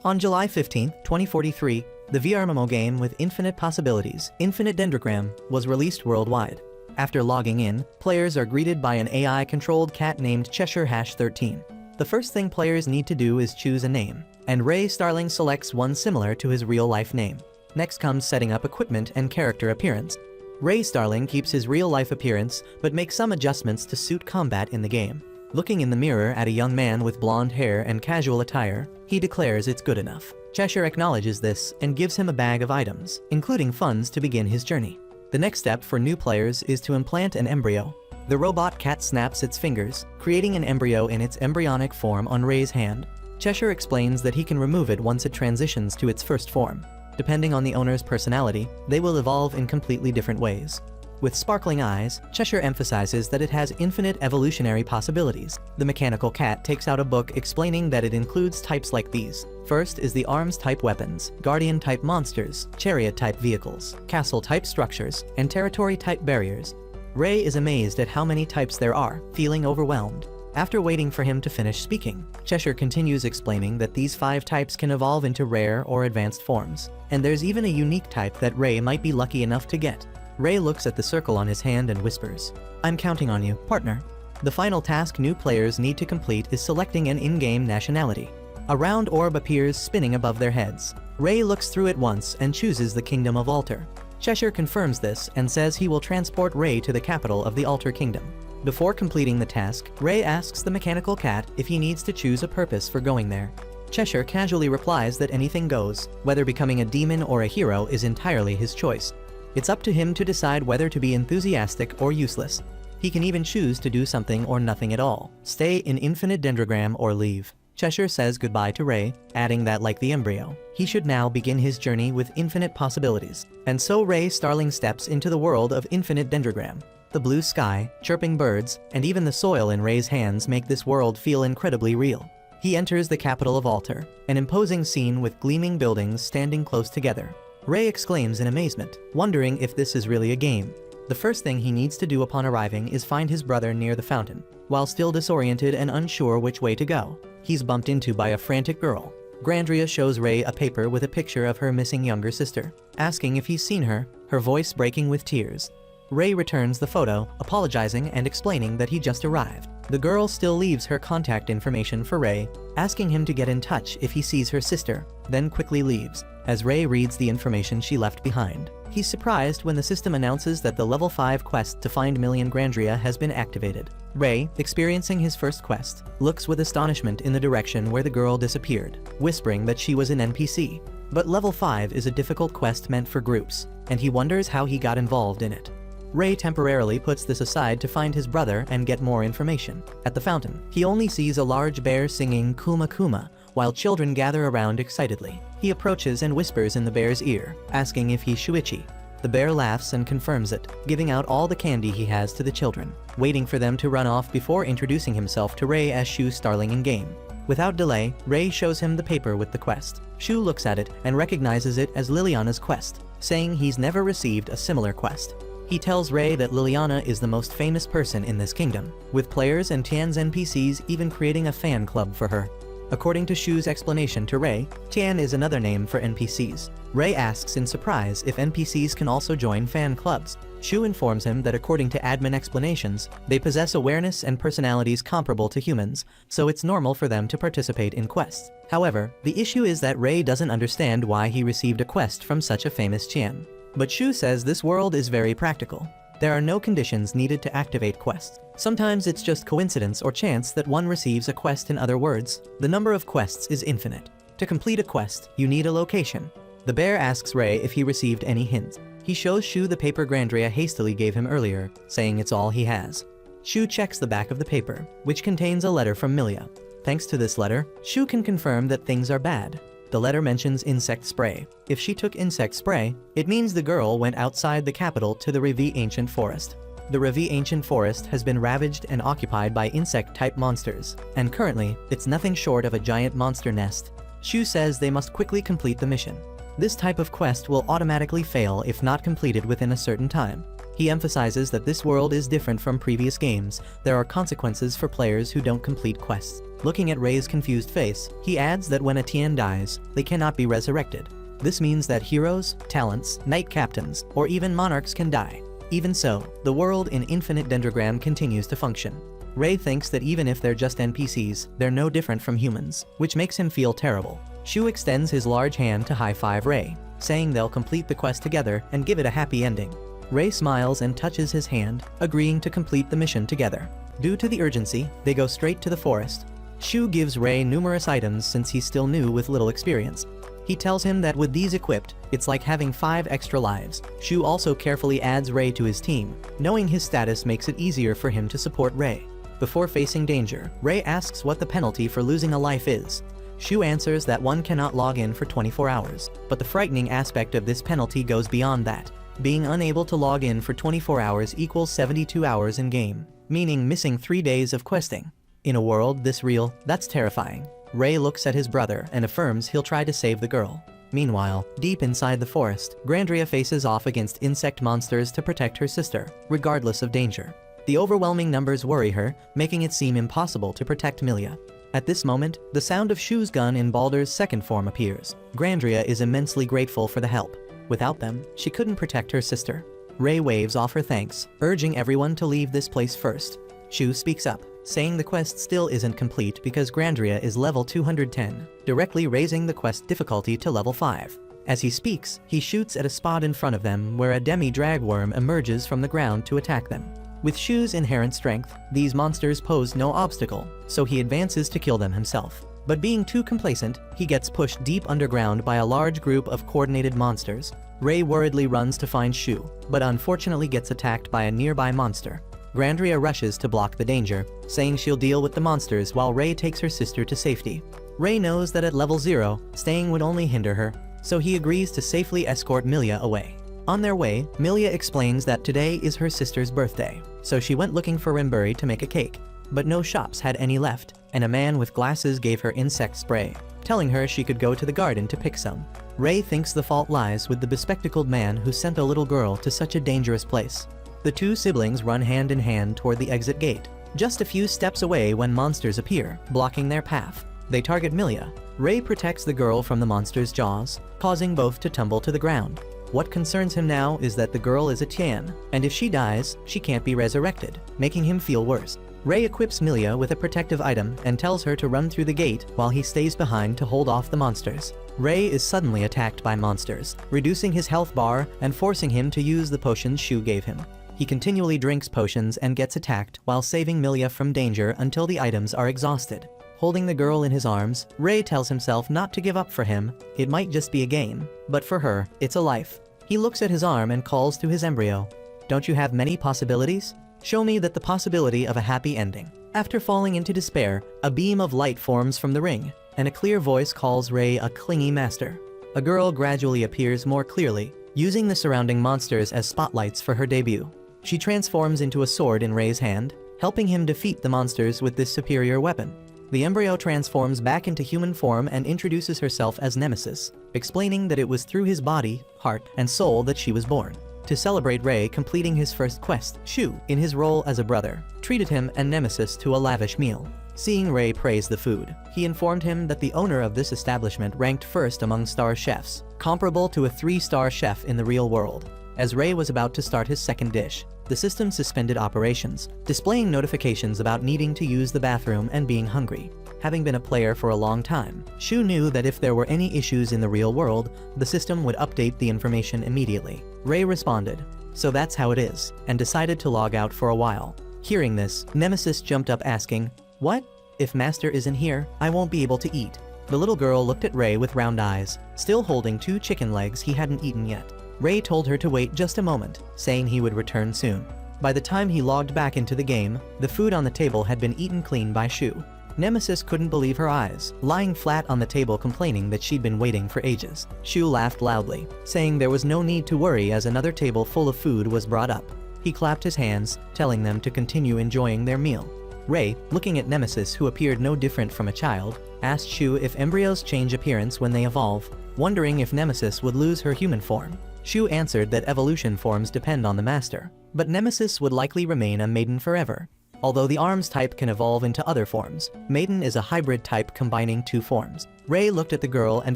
On July 15, 2043, the VR MMO game with infinite possibilities, Infinite Dendrogram, was released worldwide. After logging in, players are greeted by an AI-controlled cat named Cheshire-13. The first thing players need to do is choose a name, and Ray Starling selects one similar to his real-life name. Next comes setting up equipment and character appearance. Ray Starling keeps his real-life appearance, but makes some adjustments to suit combat in the game. Looking in the mirror at a young man with blonde hair and casual attire, he declares it's good enough. Cheshire acknowledges this and gives him a bag of items, including funds to begin his journey. The next step for new players is to implant an embryo. The robot cat snaps its fingers, creating an embryo in its embryonic form on Ray's hand. Cheshire explains that he can remove it once it transitions to its first form. Depending on the owner's personality, they will evolve in completely different ways. With sparkling eyes, Cheshire emphasizes that it has infinite evolutionary possibilities. The mechanical cat takes out a book explaining that it includes types like these. First is the arms-type weapons, guardian-type monsters, chariot-type vehicles, castle-type structures, and territory-type barriers. Ray is amazed at how many types there are, feeling overwhelmed. After waiting for him to finish speaking, Cheshire continues explaining that these 5 types can evolve into rare or advanced forms, and there's even a unique type that Ray might be lucky enough to get. Ray looks at the circle on his hand and whispers, "I'm counting on you, partner." The final task new players need to complete is selecting an in-game nationality. A round orb appears spinning above their heads. Ray looks through it once and chooses the Kingdom of Alter. Cheshire confirms this and says he will transport Ray to the capital of the Alter Kingdom. Before completing the task, Ray asks the mechanical cat if he needs to choose a purpose for going there. Cheshire casually replies that anything goes, whether becoming a demon or a hero is entirely his choice. It's up to him to decide whether to be enthusiastic or useless. He can even choose to do something or nothing at all, stay in Infinite Dendrogram or leave. Cheshire says goodbye to Ray, adding that like the embryo, he should now begin his journey with infinite possibilities. And so Ray Starling steps into the world of Infinite Dendrogram. The blue sky, chirping birds, and even the soil in Ray's hands make this world feel incredibly real. He enters the capital of Alter, an imposing scene with gleaming buildings standing close together. Ray exclaims in amazement, wondering if this is really a game. The first thing he needs to do upon arriving is find his brother near the fountain. While still disoriented and unsure which way to go, he's bumped into by a frantic girl. Grandria shows Ray a paper with a picture of her missing younger sister, asking if he's seen her, her voice breaking with tears. Ray returns the photo, apologizing and explaining that he just arrived. The girl still leaves her contact information for Ray, asking him to get in touch if he sees her sister, then quickly leaves. As Ray reads the information she left behind, he's surprised when the system announces that the level 5 quest to find Million Grandria has been activated. Ray, experiencing his first quest, looks with astonishment in the direction where the girl disappeared, whispering that she was an NPC. But level 5 is a difficult quest meant for groups, and he wonders how he got involved in it. Ray temporarily puts this aside to find his brother and get more information. At the fountain, he only sees a large bear singing Kuma Kuma, while children gather around excitedly. He approaches and whispers in the bear's ear, asking if he's Shuichi. The bear laughs and confirms it, giving out all the candy he has to the children, waiting for them to run off before introducing himself to Ray as Shu Starling in-game. Without delay, Ray shows him the paper with the quest. Shu looks at it and recognizes it as Liliana's quest, saying he's never received a similar quest. He tells Ray that Liliana is the most famous person in this kingdom, with players and Tian's NPCs even creating a fan club for her. According to Shu's explanation to Ray, Tian is another name for NPCs. Ray asks in surprise if NPCs can also join fan clubs. Shu informs him that according to admin explanations, they possess awareness and personalities comparable to humans, so it's normal for them to participate in quests. However, the issue is that Ray doesn't understand why he received a quest from such a famous Tian. But Shu says this world is very practical. There are no conditions needed to activate quests. Sometimes it's just coincidence or chance that one receives a quest. In other words, the number of quests is infinite. To complete a quest, you need a location. The bear asks Ray if he received any hints. He shows Shu the paper Grandria hastily gave him earlier, saying it's all he has. Shu checks the back of the paper, which contains a letter from Milia. Thanks to this letter, Shu can confirm that things are bad. The letter mentions insect spray. If she took insect spray, it means the girl went outside the capital to the Revi Ancient Forest. The Revi Ancient Forest has been ravaged and occupied by insect-type monsters, and currently, it's nothing short of a giant monster nest. Shu says they must quickly complete the mission. This type of quest will automatically fail if not completed within a certain time. He emphasizes that this world is different from previous games. There are consequences for players who don't complete quests. Looking at Rei's confused face, he adds that when a Tien dies, they cannot be resurrected. This means that heroes, talents, knight captains, or even monarchs can die. Even so, the world in Infinite Dendrogram continues to function. Rei thinks that even if they're just NPCs, they're no different from humans, which makes him feel terrible. Shu extends his large hand to high-five Rei, saying they'll complete the quest together and give it a happy ending. Rei smiles and touches his hand, agreeing to complete the mission together. Due to the urgency, they go straight to the forest. Shu gives Rei numerous items since he's still new with little experience. He tells him that with these equipped, it's like having 5 extra lives. Shu also carefully adds Rei to his team. Knowing his status makes it easier for him to support Rei. Before facing danger, Rei asks what the penalty for losing a life is. Shu answers that one cannot log in for 24 hours, but the frightening aspect of this penalty goes beyond that. Being unable to log in for 24 hours equals 72 hours in game, meaning missing 3 days of questing. In a world this real, that's terrifying. Rei looks at his brother and affirms he'll try to save the girl. Meanwhile, deep inside the forest, Grandria faces off against insect monsters to protect her sister, regardless of danger. The overwhelming numbers worry her, making it seem impossible to protect Milia. At this moment, the sound of Shu's gun in Baldur's second form appears. Grandria is immensely grateful for the help. Without them, she couldn't protect her sister. Rei waves off her thanks, urging everyone to leave this place first. Shu speaks up, saying the quest still isn't complete because Grandria is level 210, directly raising the quest difficulty to level 5. As he speaks, he shoots at a spot in front of them where a demi-dragworm emerges from the ground to attack them. With Shu's inherent strength, these monsters pose no obstacle, so he advances to kill them himself. But being too complacent, he gets pushed deep underground by a large group of coordinated monsters. Rei worriedly runs to find Shu, but unfortunately gets attacked by a nearby monster. Grandria rushes to block the danger, saying she'll deal with the monsters while Rei takes her sister to safety. Rei knows that at level 0, staying would only hinder her, so he agrees to safely escort Milia away. On their way, Milia explains that today is her sister's birthday, so she went looking for Rimburi to make a cake. But no shops had any left, and a man with glasses gave her insect spray, telling her she could go to the garden to pick some. Rei thinks the fault lies with the bespectacled man who sent a little girl to such a dangerous place. The two siblings run hand in hand toward the exit gate, just a few steps away when monsters appear, blocking their path. They target Milia. Rei protects the girl from the monster's jaws, causing both to tumble to the ground. What concerns him now is that the girl is a Tian, and if she dies, she can't be resurrected, making him feel worse. Rei equips Milia with a protective item and tells her to run through the gate while he stays behind to hold off the monsters. Rei is suddenly attacked by monsters, reducing his health bar and forcing him to use the potions Shu gave him. He continually drinks potions and gets attacked while saving Milia from danger until the items are exhausted. Holding the girl in his arms, Rei tells himself not to give up for him. It might just be a game, but for her, it's a life. He looks at his arm and calls to his embryo. "Don't you have many possibilities? Show me that the possibility of a happy ending." After falling into despair, a beam of light forms from the ring, and a clear voice calls Rei a clingy master. A girl gradually appears more clearly, using the surrounding monsters as spotlights for her debut. She transforms into a sword in Rei's hand, helping him defeat the monsters with this superior weapon. The embryo transforms back into human form and introduces herself as Nemesis, explaining that it was through his body, heart, and soul that she was born. To celebrate Rei completing his first quest, Shu, in his role as a brother, treated him and Nemesis to a lavish meal. Seeing Rei praise the food, he informed him that the owner of this establishment ranked first among star chefs, comparable to a 3-star chef in the real world. As Rei was about to start his second dish, the system suspended operations, displaying notifications about needing to use the bathroom and being hungry. Having been a player for a long time, Shu knew that if there were any issues in the real world, the system would update the information immediately. Rei responded, "So that's how it is," and decided to log out for a while. Hearing this, Nemesis jumped up asking, "What? If Master isn't here, I won't be able to eat." The little girl looked at Rei with round eyes, still holding 2 chicken legs he hadn't eaten yet. Rei told her to wait just a moment, saying he would return soon. By the time he logged back into the game, the food on the table had been eaten clean by Shu. Nemesis couldn't believe her eyes, lying flat on the table complaining that she'd been waiting for ages. Shu laughed loudly, saying there was no need to worry as another table full of food was brought up. He clapped his hands, telling them to continue enjoying their meal. Rei, looking at Nemesis who appeared no different from a child, asked Shu if embryos change appearance when they evolve, wondering if Nemesis would lose her human form. Shu answered that evolution forms depend on the master, but Nemesis would likely remain a maiden forever. Although the arms type can evolve into other forms, Maiden is a hybrid type combining two forms. Ray looked at the girl and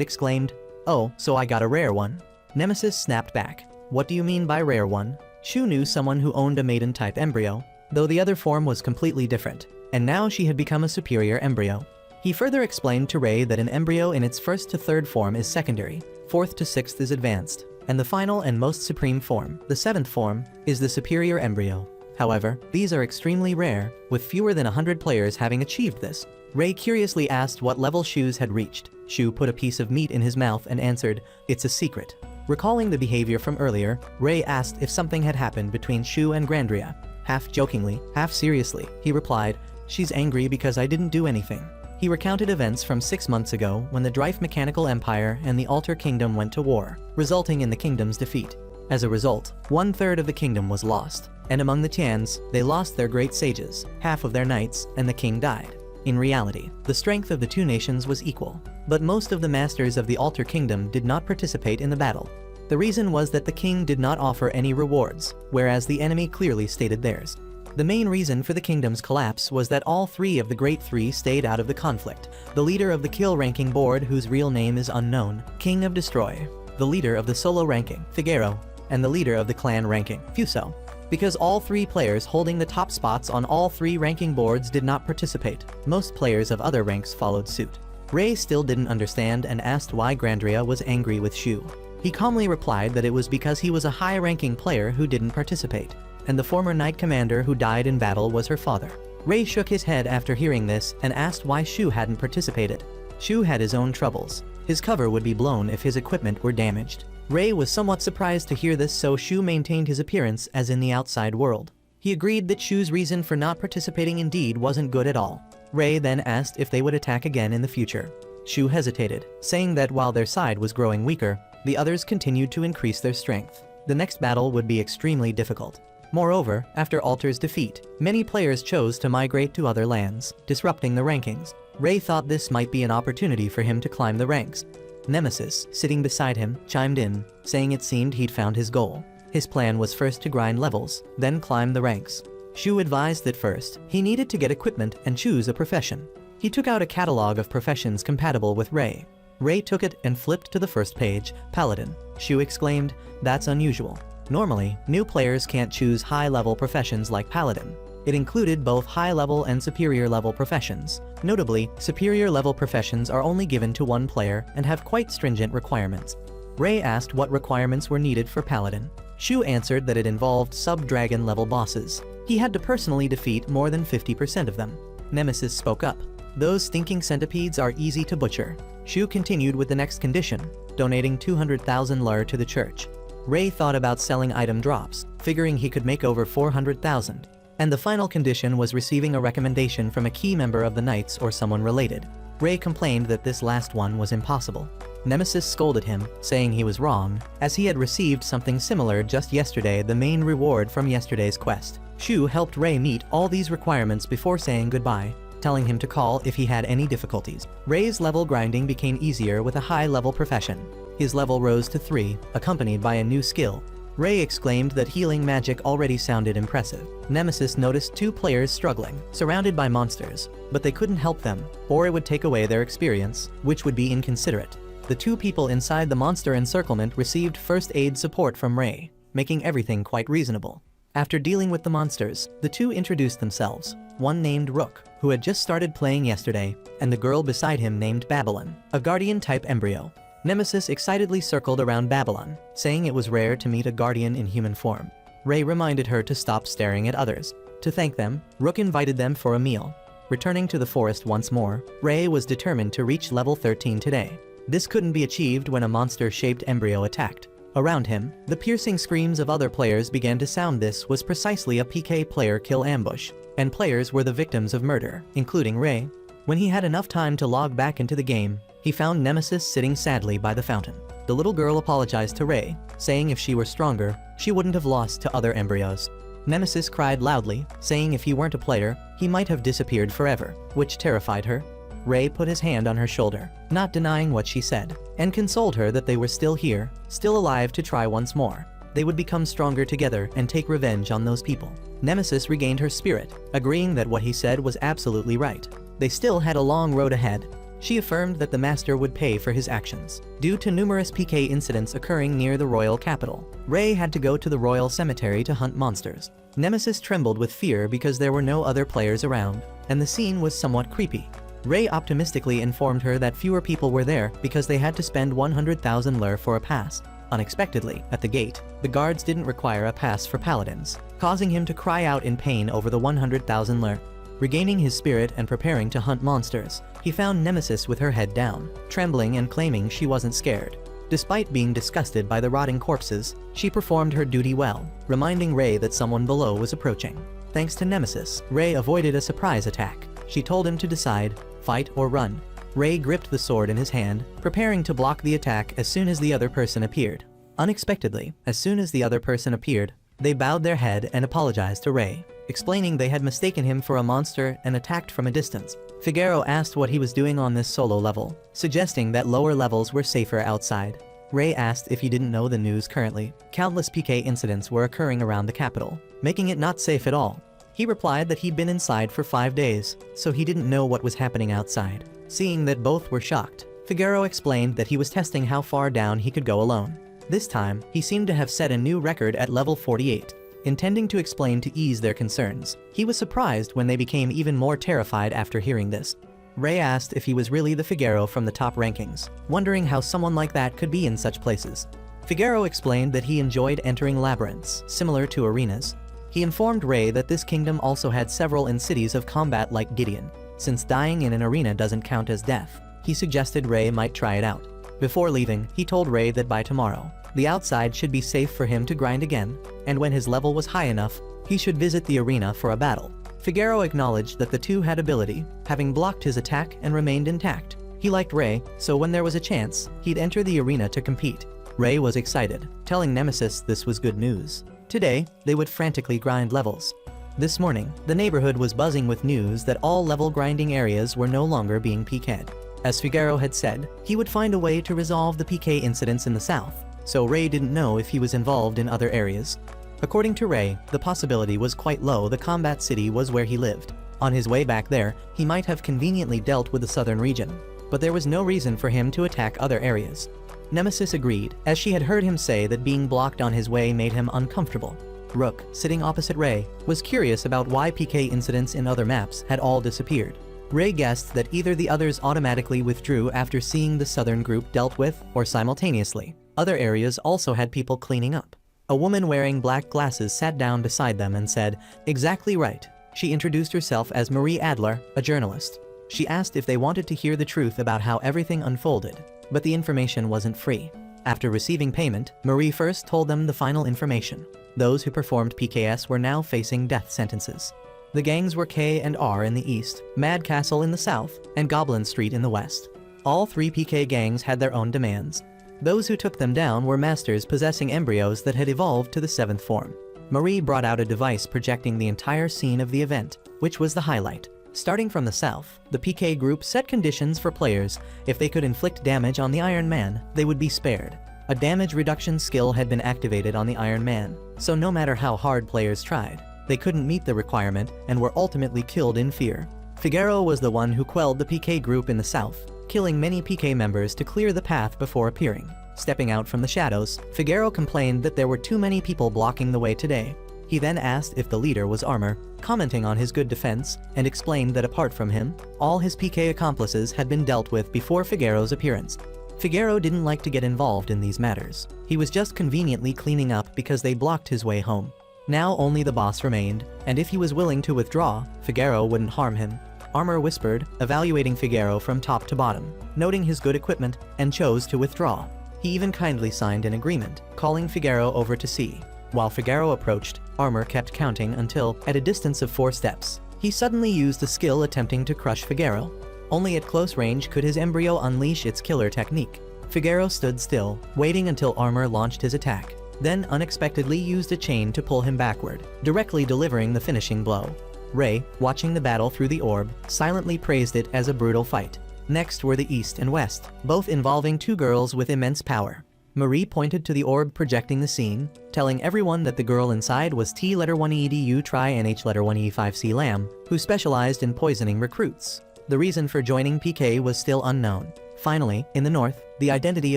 exclaimed, "Oh, so I got a rare one?" Nemesis snapped back, "What do you mean by rare one?" Shu knew someone who owned a Maiden-type embryo, though the other form was completely different, and now she had become a superior embryo. He further explained to Ray that an embryo in its first to third form is secondary, fourth to sixth is advanced, and the final and most supreme form, the seventh form, is the superior embryo. However, these are extremely rare, with fewer than 100 players having achieved this. Ray curiously asked what level Shu's had reached. Shu put a piece of meat in his mouth and answered, "It's a secret." Recalling the behavior from earlier, Ray asked if something had happened between Shu and Grandria. Half jokingly, half seriously, he replied, "She's angry because I didn't do anything." He recounted events from 6 months ago when the Drife Mechanical Empire and the Altar Kingdom went to war, resulting in the kingdom's defeat. As a result, 1/3 of the kingdom was lost, and among the Tians, they lost their great sages, half of their knights, and the king died. In reality, the strength of the two nations was equal, but most of the masters of the Altar Kingdom did not participate in the battle. The reason was that the king did not offer any rewards, whereas the enemy clearly stated theirs. The main reason for the kingdom's collapse was that all three of the Great Three stayed out of the conflict. The leader of the Kill ranking board, whose real name is unknown, King of Destroy, the leader of the Solo ranking, Figuero, and the leader of the Clan ranking, Fuso. Because all three players holding the top spots on all three ranking boards did not participate, most players of other ranks followed suit. Ray still didn't understand and asked why Grandria was angry with Shu. He calmly replied that it was because he was a high-ranking player who didn't participate, and the former knight commander who died in battle was her father. Ray shook his head after hearing this and asked why Shu hadn't participated. Shu had his own troubles. His cover would be blown if his equipment were damaged. Ray was somewhat surprised to hear this, so Shu maintained his appearance as in the outside world. He agreed that Shu's reason for not participating indeed wasn't good at all. Ray then asked if they would attack again in the future. Shu hesitated, saying that while their side was growing weaker, the others continued to increase their strength. The next battle would be extremely difficult. Moreover, after Altar's defeat, many players chose to migrate to other lands, disrupting the rankings. Ray thought this might be an opportunity for him to climb the ranks. Nemesis, sitting beside him, chimed in, saying it seemed he'd found his goal. His plan was first to grind levels, then climb the ranks. Shu advised that first, he needed to get equipment and choose a profession. He took out a catalog of professions compatible with Ray. Ray took it and flipped to the first page, Paladin. Shu exclaimed, "That's unusual. Normally, new players can't choose high-level professions like Paladin." It included both high-level and superior-level professions. Notably, superior-level professions are only given to one player and have quite stringent requirements. Ray asked what requirements were needed for Paladin. Shu answered that it involved sub-dragon level bosses. He had to personally defeat more than 50% of them. Nemesis spoke up. "Those stinking centipedes are easy to butcher." Shu continued with the next condition, donating 200,000 lur to the church. Ray thought about selling item drops, figuring he could make over 400,000. And the final condition was receiving a recommendation from a key member of the Knights or someone related. Ray complained that this last one was impossible. Nemesis scolded him, saying he was wrong, as he had received something similar just yesterday, the main reward from yesterday's quest. Shu helped Ray meet all these requirements before saying goodbye, telling him to call if he had any difficulties. Ray's level grinding became easier with a high-level profession. His level rose to 3, accompanied by a new skill. Ray exclaimed that healing magic already sounded impressive. Nemesis noticed 2 players struggling, surrounded by monsters, but they couldn't help them, or it would take away their experience, which would be inconsiderate. The 2 people inside the monster encirclement received first aid support from Ray, making everything quite reasonable. After dealing with the monsters, the 2 introduced themselves, one named Rook, who had just started playing yesterday, and the girl beside him named Babylon, a guardian-type embryo. Nemesis excitedly circled around Babylon, saying it was rare to meet a guardian in human form. Ray reminded her to stop staring at others. To thank them, Rook invited them for a meal. Returning to the forest once more, Ray was determined to reach level 13 today. This couldn't be achieved when a monster-shaped embryo attacked. Around him, the piercing screams of other players began to sound. This was precisely a PK player kill ambush, and players were the victims of murder, including Ray. When he had enough time to log back into the game, he found Nemesis sitting sadly by the fountain. The little girl apologized to Ray, saying if she were stronger, she wouldn't have lost to other embryos. Nemesis cried loudly, saying if he weren't a player, he might have disappeared forever, which terrified her. Ray put his hand on her shoulder, not denying what she said, and consoled her that they were still here, still alive to try once more. they would become stronger together and take revenge on those people. Nemesis regained her spirit, agreeing that what he said was absolutely right. They still had a long road ahead. She affirmed that the master would pay for his actions. Due to numerous PK incidents occurring near the royal capital, Ray had to go to the royal cemetery to hunt monsters. Nemesis trembled with fear because there were no other players around, and the scene was somewhat creepy. Ray optimistically informed her that fewer people were there because they had to spend 100,000 lire for a pass. Unexpectedly, at the gate, the guards didn't require a pass for paladins, causing him to cry out in pain over the 100,000 lire. Regaining his spirit and preparing to hunt monsters, he found Nemesis with her head down, trembling and claiming she wasn't scared. Despite being disgusted by the rotting corpses, she performed her duty well, reminding Ray that someone below was approaching. Thanks to Nemesis, Ray avoided a surprise attack. She told him to decide, fight or run. Ray gripped the sword in his hand, preparing to block the attack as soon as the other person appeared. Unexpectedly, as soon as the other person appeared, they bowed their head and apologized to Ray, explaining they had mistaken him for a monster and attacked from a distance. Figaro asked what he was doing on this solo level, suggesting that lower levels were safer outside. Ray asked if he didn't know the news currently. Countless PK incidents were occurring around the capital, making it not safe at all. He replied that he'd been inside for 5 days, so he didn't know what was happening outside. Seeing that both were shocked, Figaro explained that he was testing how far down he could go alone. This time, he seemed to have set a new record at level 48. Intending to explain to ease their concerns, he was surprised when they became even more terrified after hearing this. Ray asked if he was really the Figaro from the top rankings, wondering how someone like that could be in such places. Figaro explained that he enjoyed entering labyrinths, similar to arenas. He informed Ray that this kingdom also had several in cities of combat like Gideon. Since dying in an arena doesn't count as death, he suggested Ray might try it out. Before leaving, he told Ray that by tomorrow, the outside should be safe for him to grind again, and when his level was high enough, he should visit the arena for a battle. Figaro acknowledged that the two had ability, having blocked his attack and remained intact. He liked Ray, so when there was a chance, he'd enter the arena to compete. Ray was excited, telling Nemesis this was good news. Today, they would frantically grind levels. This morning, the neighborhood was buzzing with news that all level grinding areas were no longer being PK'd. As Figaro had said, he would find a way to resolve the PK incidents in the south, so Ray didn't know if he was involved in other areas. According to Ray, the possibility was quite low the combat city was where he lived. On his way back there, he might have conveniently dealt with the southern region, but there was no reason for him to attack other areas. Nemesis agreed, as she had heard him say that being blocked on his way made him uncomfortable. Rook, sitting opposite Ray, was curious about why PK incidents in other maps had all disappeared. Ray guessed that either the others automatically withdrew after seeing the southern group dealt with, or simultaneously. Other areas also had people cleaning up. A woman wearing black glasses sat down beside them and said, "Exactly right." She introduced herself as Marie Adler, a journalist. She asked if they wanted to hear the truth about how everything unfolded, but the information wasn't free. After receiving payment, Marie first told them the final information. Those who performed PKS were now facing death sentences. The gangs were K and R in the east, Mad Castle in the south, and Goblin Street in the west. All 3 PK gangs had their own demands. Those who took them down were masters possessing embryos that had evolved to the 7th form. Marie brought out a device projecting the entire scene of the event, which was the highlight. Starting from the south, the PK group set conditions for players. If they could inflict damage on the Iron Man, they would be spared. A damage reduction skill had been activated on the Iron Man, so no matter how hard players tried, they couldn't meet the requirement and were ultimately killed in fear. Figaro was the one who quelled the PK group in the south, killing many PK members to clear the path before appearing. Stepping out from the shadows, Figaro complained that there were too many people blocking the way today. He then asked if the leader was Armor, commenting on his good defense, and explained that apart from him, all his PK accomplices had been dealt with before Figaro's appearance. Figaro didn't like to get involved in these matters. He was just conveniently cleaning up because they blocked his way home. Now only the boss remained, and if he was willing to withdraw, Figaro wouldn't harm him. Armor whispered, evaluating Figaro from top to bottom, noting his good equipment, and chose to withdraw. He even kindly signed an agreement, calling Figaro over to see. While Figaro approached, Armor kept counting until, at a distance of 4 steps, he suddenly used a skill attempting to crush Figaro. Only at close range could his embryo unleash its killer technique. Figaro stood still, waiting until Armor launched his attack, then unexpectedly used a chain to pull him backward, directly delivering the finishing blow. Ray, watching the battle through the orb, silently praised it as a brutal fight. Next were the east and west, both involving 2 girls with immense power. Marie pointed to the orb projecting the scene, telling everyone that the girl inside was T letter 1EDU Tri and H letter 1E5C Lamb, who specialized in poisoning recruits. The reason for joining PK was still unknown. Finally, in the north, the identity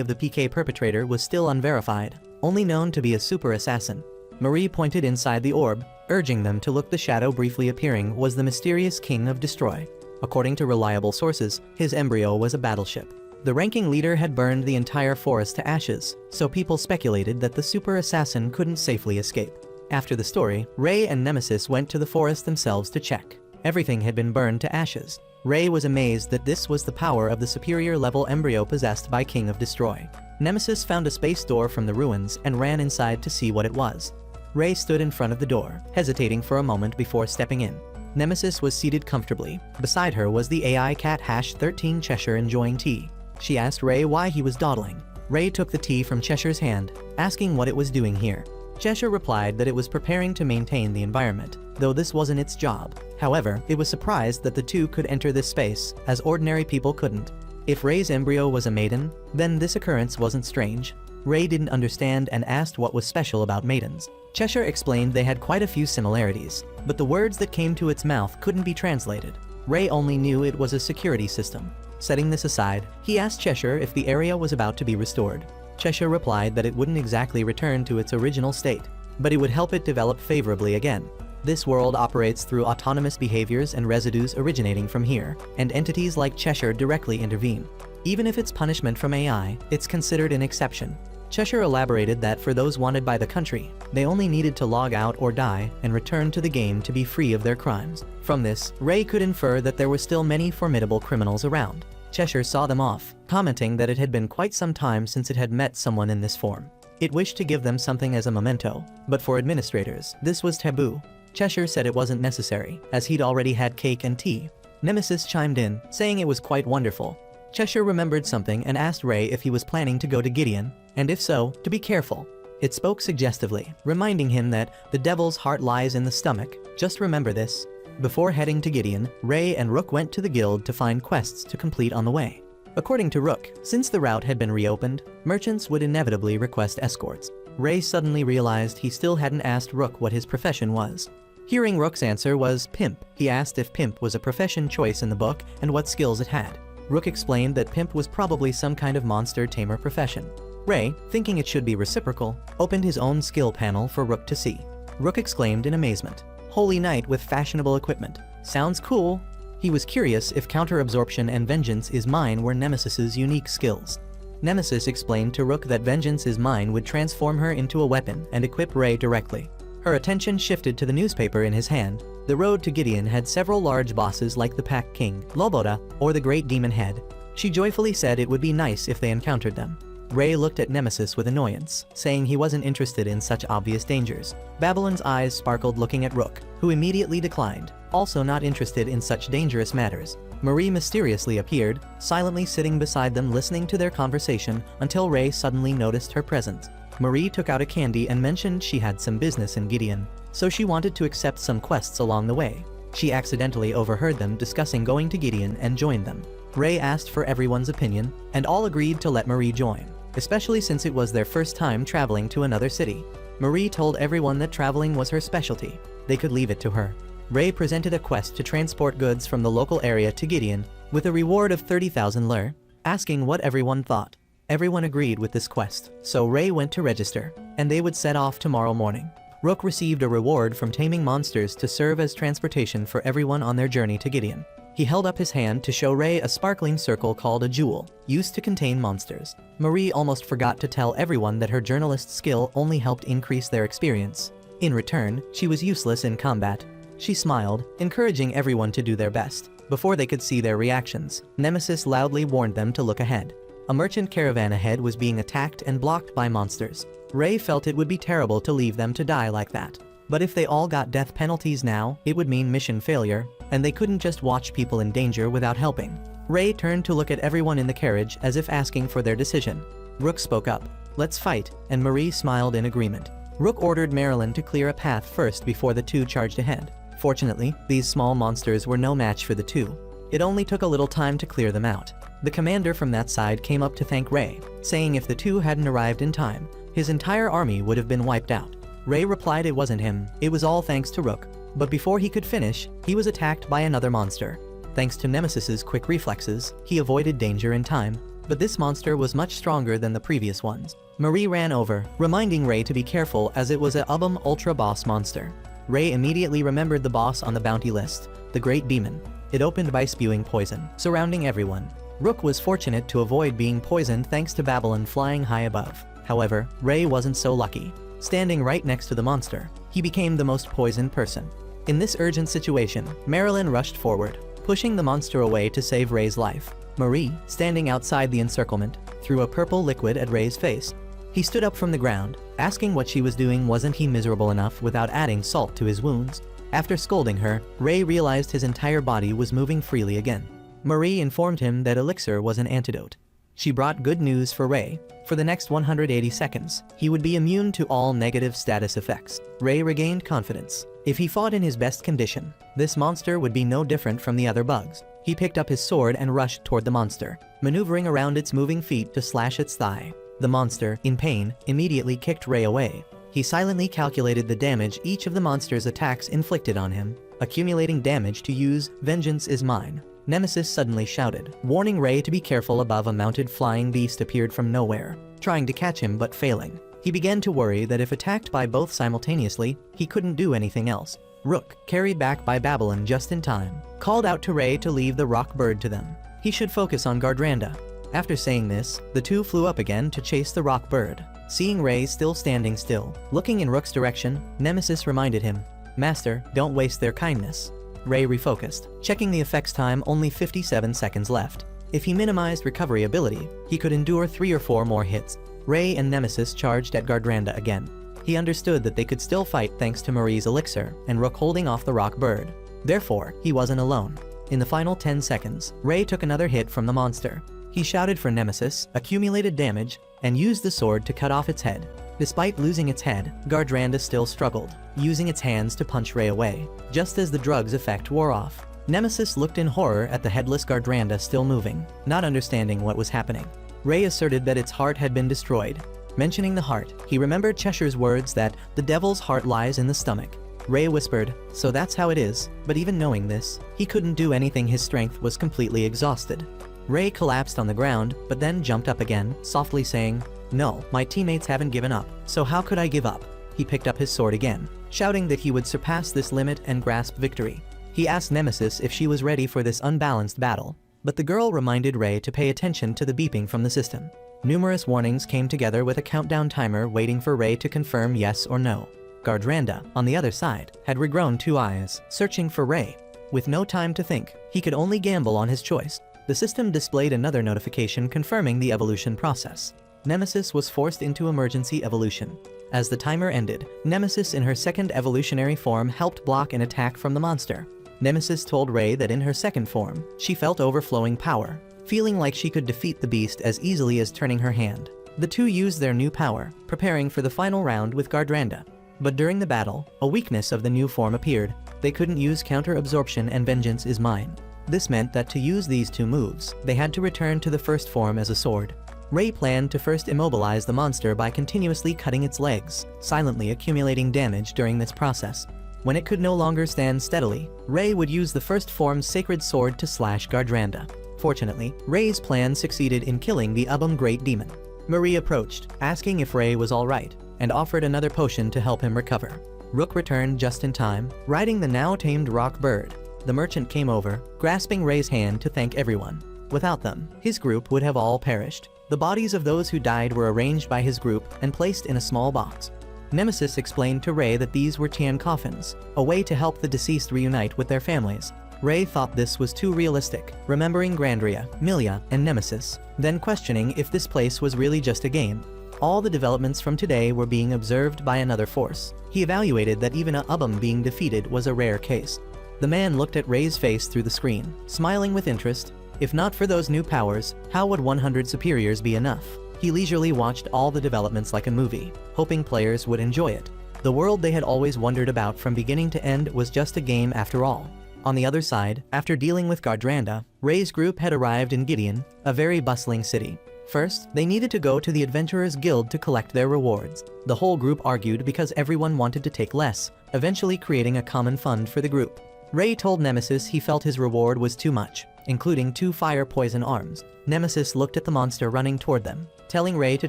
of the PK perpetrator was still unverified, only known to be a super assassin. Marie pointed inside the orb, urging them to look. The shadow briefly appearing was the mysterious King of Destroy. According to reliable sources, his embryo was a battleship. The ranking leader had burned the entire forest to ashes, so people speculated that the super assassin couldn't safely escape. After the story, Ray and Nemesis went to the forest themselves to check. Everything had been burned to ashes. Ray was amazed that this was the power of the superior level embryo possessed by King of Destroy. Nemesis found a space door from the ruins and ran inside to see what it was. Ray stood in front of the door, hesitating for a moment before stepping in. Nemesis was seated comfortably. Beside her was the AI cat #13 Cheshire enjoying tea. She asked Ray why he was dawdling. Ray took the tea from Cheshire's hand, asking what it was doing here. Cheshire replied that it was preparing to maintain the environment, though this wasn't its job. However, it was surprised that the two could enter this space, as ordinary people couldn't. If Ray's embryo was a maiden, then this occurrence wasn't strange. Ray didn't understand and asked what was special about maidens. Cheshire explained they had quite a few similarities, but the words that came to its mouth couldn't be translated. Ray only knew it was a security system. Setting this aside, he asked Cheshire if the area was about to be restored. Cheshire replied that it wouldn't exactly return to its original state, but it would help it develop favorably again. This world operates through autonomous behaviors and residues originating from here, and entities like Cheshire directly intervene. Even if it's punishment from AI, it's considered an exception. Cheshire elaborated that for those wanted by the country, they only needed to log out or die and return to the game to be free of their crimes. From this, Ray could infer that there were still many formidable criminals around. Cheshire saw them off, commenting that it had been quite some time since it had met someone in this form. It wished to give them something as a memento, but for administrators, this was taboo. Cheshire said it wasn't necessary, as he'd already had cake and tea. Nemesis chimed in, saying it was quite wonderful. Cheshire remembered something and asked Ray if he was planning to go to Gideon, and if so, to be careful. It spoke suggestively, reminding him that the devil's heart lies in the stomach. Just remember this. Before heading to Gideon, Ray and Rook went to the guild to find quests to complete on the way. According to Rook, since the route had been reopened, merchants would inevitably request escorts. Ray suddenly realized he still hadn't asked Rook what his profession was. Hearing Rook's answer was pimp, he asked if pimp was a profession choice in the book and what skills it had. Rook explained that pimp was probably some kind of monster tamer profession. Ray, thinking it should be reciprocal, opened his own skill panel for Rook to see. Rook exclaimed in amazement, "Holy knight with fashionable equipment. Sounds cool." He was curious if counter-absorption and vengeance is mine were Nemesis's unique skills. Nemesis explained to Rook that vengeance is mine would transform her into a weapon and equip Ray directly. Her attention shifted to the newspaper in his hand. The road to Gideon had several large bosses like the Pack King, Loboda, or the Great Demon Head. She joyfully said it would be nice if they encountered them. Ray looked at Nemesis with annoyance, saying he wasn't interested in such obvious dangers. Babylon's eyes sparkled looking at Rook, who immediately declined, also not interested in such dangerous matters. Marie mysteriously appeared, silently sitting beside them listening to their conversation until Ray suddenly noticed her presence. Marie took out a candy and mentioned she had some business in Gideon, so she wanted to accept some quests along the way. She accidentally overheard them discussing going to Gideon and joined them. Ray asked for everyone's opinion, and all agreed to let Marie join, especially since it was their first time traveling to another city. Marie told everyone that traveling was her specialty. They could leave it to her. Ray presented a quest to transport goods from the local area to Gideon, with a reward of 30,000 lire, asking what everyone thought. Everyone agreed with this quest, so Ray went to register, and they would set off tomorrow morning. Rook received a reward from taming monsters to serve as transportation for everyone on their journey to Gideon. He held up his hand to show Ray a sparkling circle called a jewel, used to contain monsters. Marie almost forgot to tell everyone that her journalist skill only helped increase their experience. In return, she was useless in combat. She smiled, encouraging everyone to do their best. Before they could see their reactions, Nemesis loudly warned them to look ahead. A merchant caravan ahead was being attacked and blocked by monsters. Ray felt it would be terrible to leave them to die like that. But if they all got death penalties now, it would mean mission failure, and they couldn't just watch people in danger without helping. Ray turned to look at everyone in the carriage as if asking for their decision. Rook spoke up, "Let's fight," and Marie smiled in agreement. Rook ordered Marilyn to clear a path first before the two charged ahead. Fortunately, these small monsters were no match for the two. It only took a little time to clear them out. The commander from that side came up to thank Ray, saying if the two hadn't arrived in time, his entire army would have been wiped out. Ray replied it wasn't him, it was all thanks to Rook. But before he could finish, he was attacked by another monster. Thanks to Nemesis's quick reflexes, he avoided danger in time, but this monster was much stronger than the previous ones. Marie ran over, reminding Ray to be careful as it was a Ubum Ultra Boss monster. Ray immediately remembered the boss on the bounty list, the Great Demon. It opened by spewing poison, surrounding everyone. Rook was fortunate to avoid being poisoned thanks to Babylon flying high above. However, Ray wasn't so lucky. Standing right next to the monster, he became the most poisoned person. In this urgent situation, Marilyn rushed forward, pushing the monster away to save Ray's life. Marie, standing outside the encirclement, threw a purple liquid at Ray's face. He stood up from the ground, asking what she was doing. Wasn't he miserable enough without adding salt to his wounds? After scolding her, Ray realized his entire body was moving freely again. Marie informed him that elixir was an antidote. She brought good news for Ray. For the next 180 seconds, he would be immune to all negative status effects. Ray regained confidence. If he fought in his best condition, this monster would be no different from the other bugs. He picked up his sword and rushed toward the monster, maneuvering around its moving feet to slash its thigh. The monster, in pain, immediately kicked Ray away. He silently calculated the damage each of the monster's attacks inflicted on him, accumulating damage to use. Vengeance is mine. Nemesis suddenly shouted, warning Ray to be careful. Above, a mounted flying beast appeared from nowhere, trying to catch him but failing. He began to worry that if attacked by both simultaneously, he couldn't do anything else. Rook, carried back by Babylon just in time, called out to Ray to leave the rock bird to them. He should focus on Gardranda. After saying this, the two flew up again to chase the rock bird. Seeing Ray still standing still, looking in Rook's direction, Nemesis reminded him, "Master, don't waste their kindness." Ray refocused, checking the effects time. Only 57 seconds left. If he minimized recovery ability, he could endure 3 or 4 more hits. Ray and Nemesis charged at Gardranda again. He understood that they could still fight thanks to Marie's elixir and Rook holding off the rock bird. Therefore, he wasn't alone. In the final 10 seconds, Ray took another hit from the monster. He shouted for Nemesis, accumulated damage, and used the sword to cut off its head. Despite losing its head, Gardranda still struggled, using its hands to punch Ray away. Just as the drug's effect wore off, Nemesis looked in horror at the headless Gardranda still moving, not understanding what was happening. Ray asserted that its heart had been destroyed. Mentioning the heart, he remembered Cheshire's words that the devil's heart lies in the stomach. Ray whispered, "So that's how it is," but even knowing this, he couldn't do anything. His strength was completely exhausted. Ray collapsed on the ground, but then jumped up again, softly saying, "No, my teammates haven't given up, so how could I give up?" He picked up his sword again, shouting that he would surpass this limit and grasp victory. He asked Nemesis if she was ready for this unbalanced battle, but the girl reminded Ray to pay attention to the beeping from the system. Numerous warnings came together with a countdown timer waiting for Ray to confirm yes or no. Gardranda, on the other side, had regrown 2 eyes, searching for Ray. With no time to think, he could only gamble on his choice. The system displayed another notification confirming the evolution process. Nemesis was forced into emergency evolution. As the timer ended, Nemesis in her second evolutionary form helped block an attack from the monster. Nemesis told Ray that in her second form, she felt overflowing power, feeling like she could defeat the beast as easily as turning her hand. The two used their new power, preparing for the final round with Gardranda. But during the battle, a weakness of the new form appeared. They couldn't use counter-absorption and vengeance is mine. This meant that to use these 2 moves, they had to return to the first form as a sword. Ray planned to first immobilize the monster by continuously cutting its legs, silently accumulating damage during this process. When it could no longer stand steadily, Ray would use the first form's sacred sword to slash Gardranda. Fortunately, Ray's plan succeeded in killing the Ubum Great Demon. Marie approached, asking if Ray was alright, and offered another potion to help him recover. Rook returned just in time, riding the now tamed rock bird. The merchant came over, grasping Ray's hand to thank everyone. Without them, his group would have all perished. The bodies of those who died were arranged by his group and placed in a small box. Nemesis explained to Ray that these were Tian coffins, a way to help the deceased reunite with their families. Ray thought this was too realistic, remembering Grandria, Milia, and Nemesis, then questioning if this place was really just a game. All the developments from today were being observed by another force. He evaluated that even a Ubum being defeated was a rare case. The man looked at Ray's face through the screen, smiling with interest. If not for those new powers, how would 100 superiors be enough? He leisurely watched all the developments like a movie, hoping players would enjoy it. The world they had always wondered about from beginning to end was just a game after all. On the other side, after dealing with Gardranda, Ray's group had arrived in Gideon, a very bustling city. First, they needed to go to the Adventurers Guild to collect their rewards. The whole group argued because everyone wanted to take less, eventually creating a common fund for the group. Ray told Nemesis he felt his reward was too much, including 2 fire poison arms. Nemesis looked at the monster running toward them, telling Ray to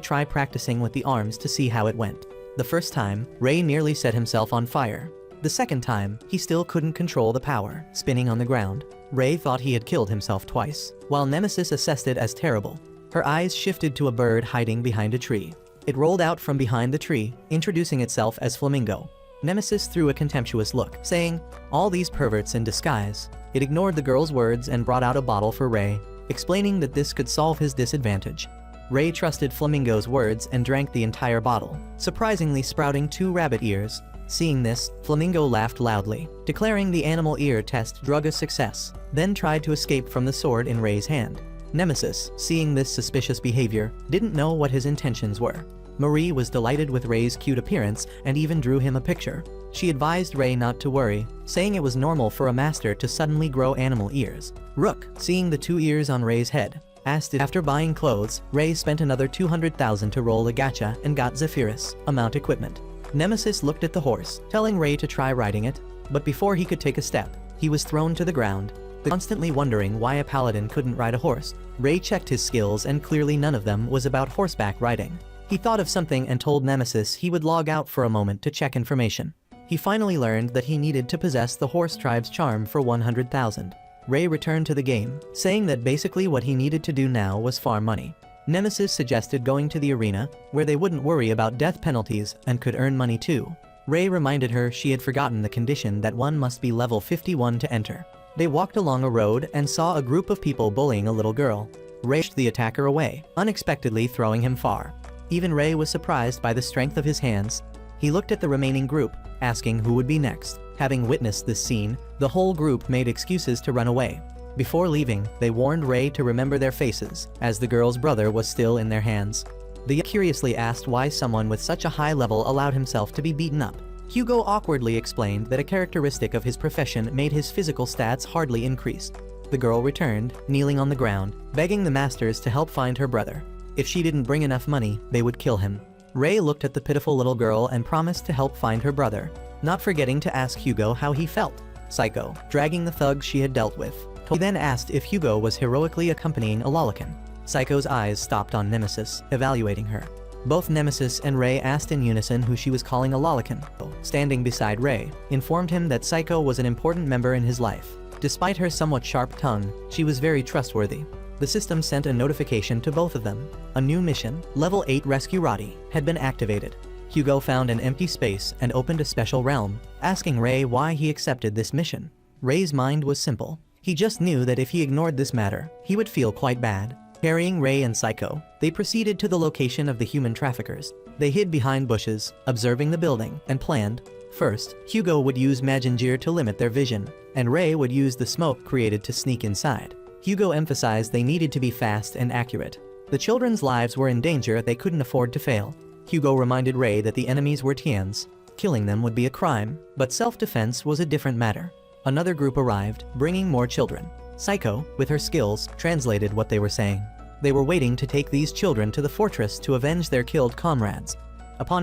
try practicing with the arms to see how it went. The first time, Ray nearly set himself on fire. The second time, he still couldn't control the power, spinning on the ground. Ray thought he had killed himself twice, while Nemesis assessed it as terrible. Her eyes shifted to a bird hiding behind a tree. It rolled out from behind the tree, introducing itself as Flamingo. Nemesis threw a contemptuous look, saying, "All these perverts in disguise." It ignored the girl's words and brought out a bottle for Ray, explaining that this could solve his disadvantage. Ray trusted Flamingo's words and drank the entire bottle, surprisingly sprouting 2 rabbit ears. Seeing this, Flamingo laughed loudly, declaring the animal ear test drug a success, then tried to escape from the sword in Ray's hand. Nemesis, seeing this suspicious behavior, didn't know what his intentions were. Marie was delighted with Ray's cute appearance and even drew him a picture. She advised Ray not to worry, saying it was normal for a master to suddenly grow animal ears. Rook, seeing the 2 ears on Ray's head, asked if after buying clothes, Ray spent another 200,000 to roll a gacha and got Zephyrus, a mount equipment. Nemesis looked at the horse, telling Ray to try riding it, but before he could take a step, he was thrown to the ground. Constantly wondering why a paladin couldn't ride a horse, Ray checked his skills and clearly none of them was about horseback riding. He thought of something and told Nemesis he would log out for a moment to check information. He finally learned that he needed to possess the horse tribe's charm for 100,000. Ray returned to the game, saying that basically what he needed to do now was farm money. Nemesis suggested going to the arena, where they wouldn't worry about death penalties and could earn money too. Ray reminded her she had forgotten the condition that one must be level 51 to enter. They walked along a road and saw a group of people bullying a little girl. Ray pushed the attacker away, unexpectedly throwing him far. Even Ray was surprised by the strength of his hands. He looked at the remaining group, asking who would be next. Having witnessed this scene, the whole group made excuses to run away. Before leaving, they warned Ray to remember their faces, as the girl's brother was still in their hands. They curiously asked why someone with such a high level allowed himself to be beaten up. Hugo awkwardly explained that a characteristic of his profession made his physical stats hardly increase. The girl returned, kneeling on the ground, begging the masters to help find her brother. If she didn't bring enough money, they would kill him. Ray looked at the pitiful little girl and promised to help find her brother, not forgetting to ask Hugo how he felt. Psycho, dragging the thugs she had dealt with. He then asked if Hugo was heroically accompanying a Lolican. Psycho's eyes stopped on Nemesis, evaluating her. Both Nemesis and Ray asked in unison who she was calling a Lolican. Standing beside Ray, informed him that Psycho was an important member in his life. Despite her somewhat sharp tongue, she was very trustworthy. The system sent a notification to both of them. A new mission, Level 8 Rescue Roddy, had been activated. Hugo found an empty space and opened a special realm, asking Ray why he accepted this mission. Ray's mind was simple. He just knew that if he ignored this matter, he would feel quite bad. Carrying Ray and Psycho, they proceeded to the location of the human traffickers. They hid behind bushes, observing the building, and planned. First, Hugo would use Magingir to limit their vision, and Ray would use the smoke created to sneak inside. Hugo emphasized they needed to be fast and accurate. The children's lives were in danger, they couldn't afford to fail. Hugo reminded Ray that the enemies were Tians. Killing them would be a crime, but self-defense was a different matter. Another group arrived, bringing more children. Psycho, with her skills, translated what they were saying. They were waiting to take these children to the fortress to avenge their killed comrades.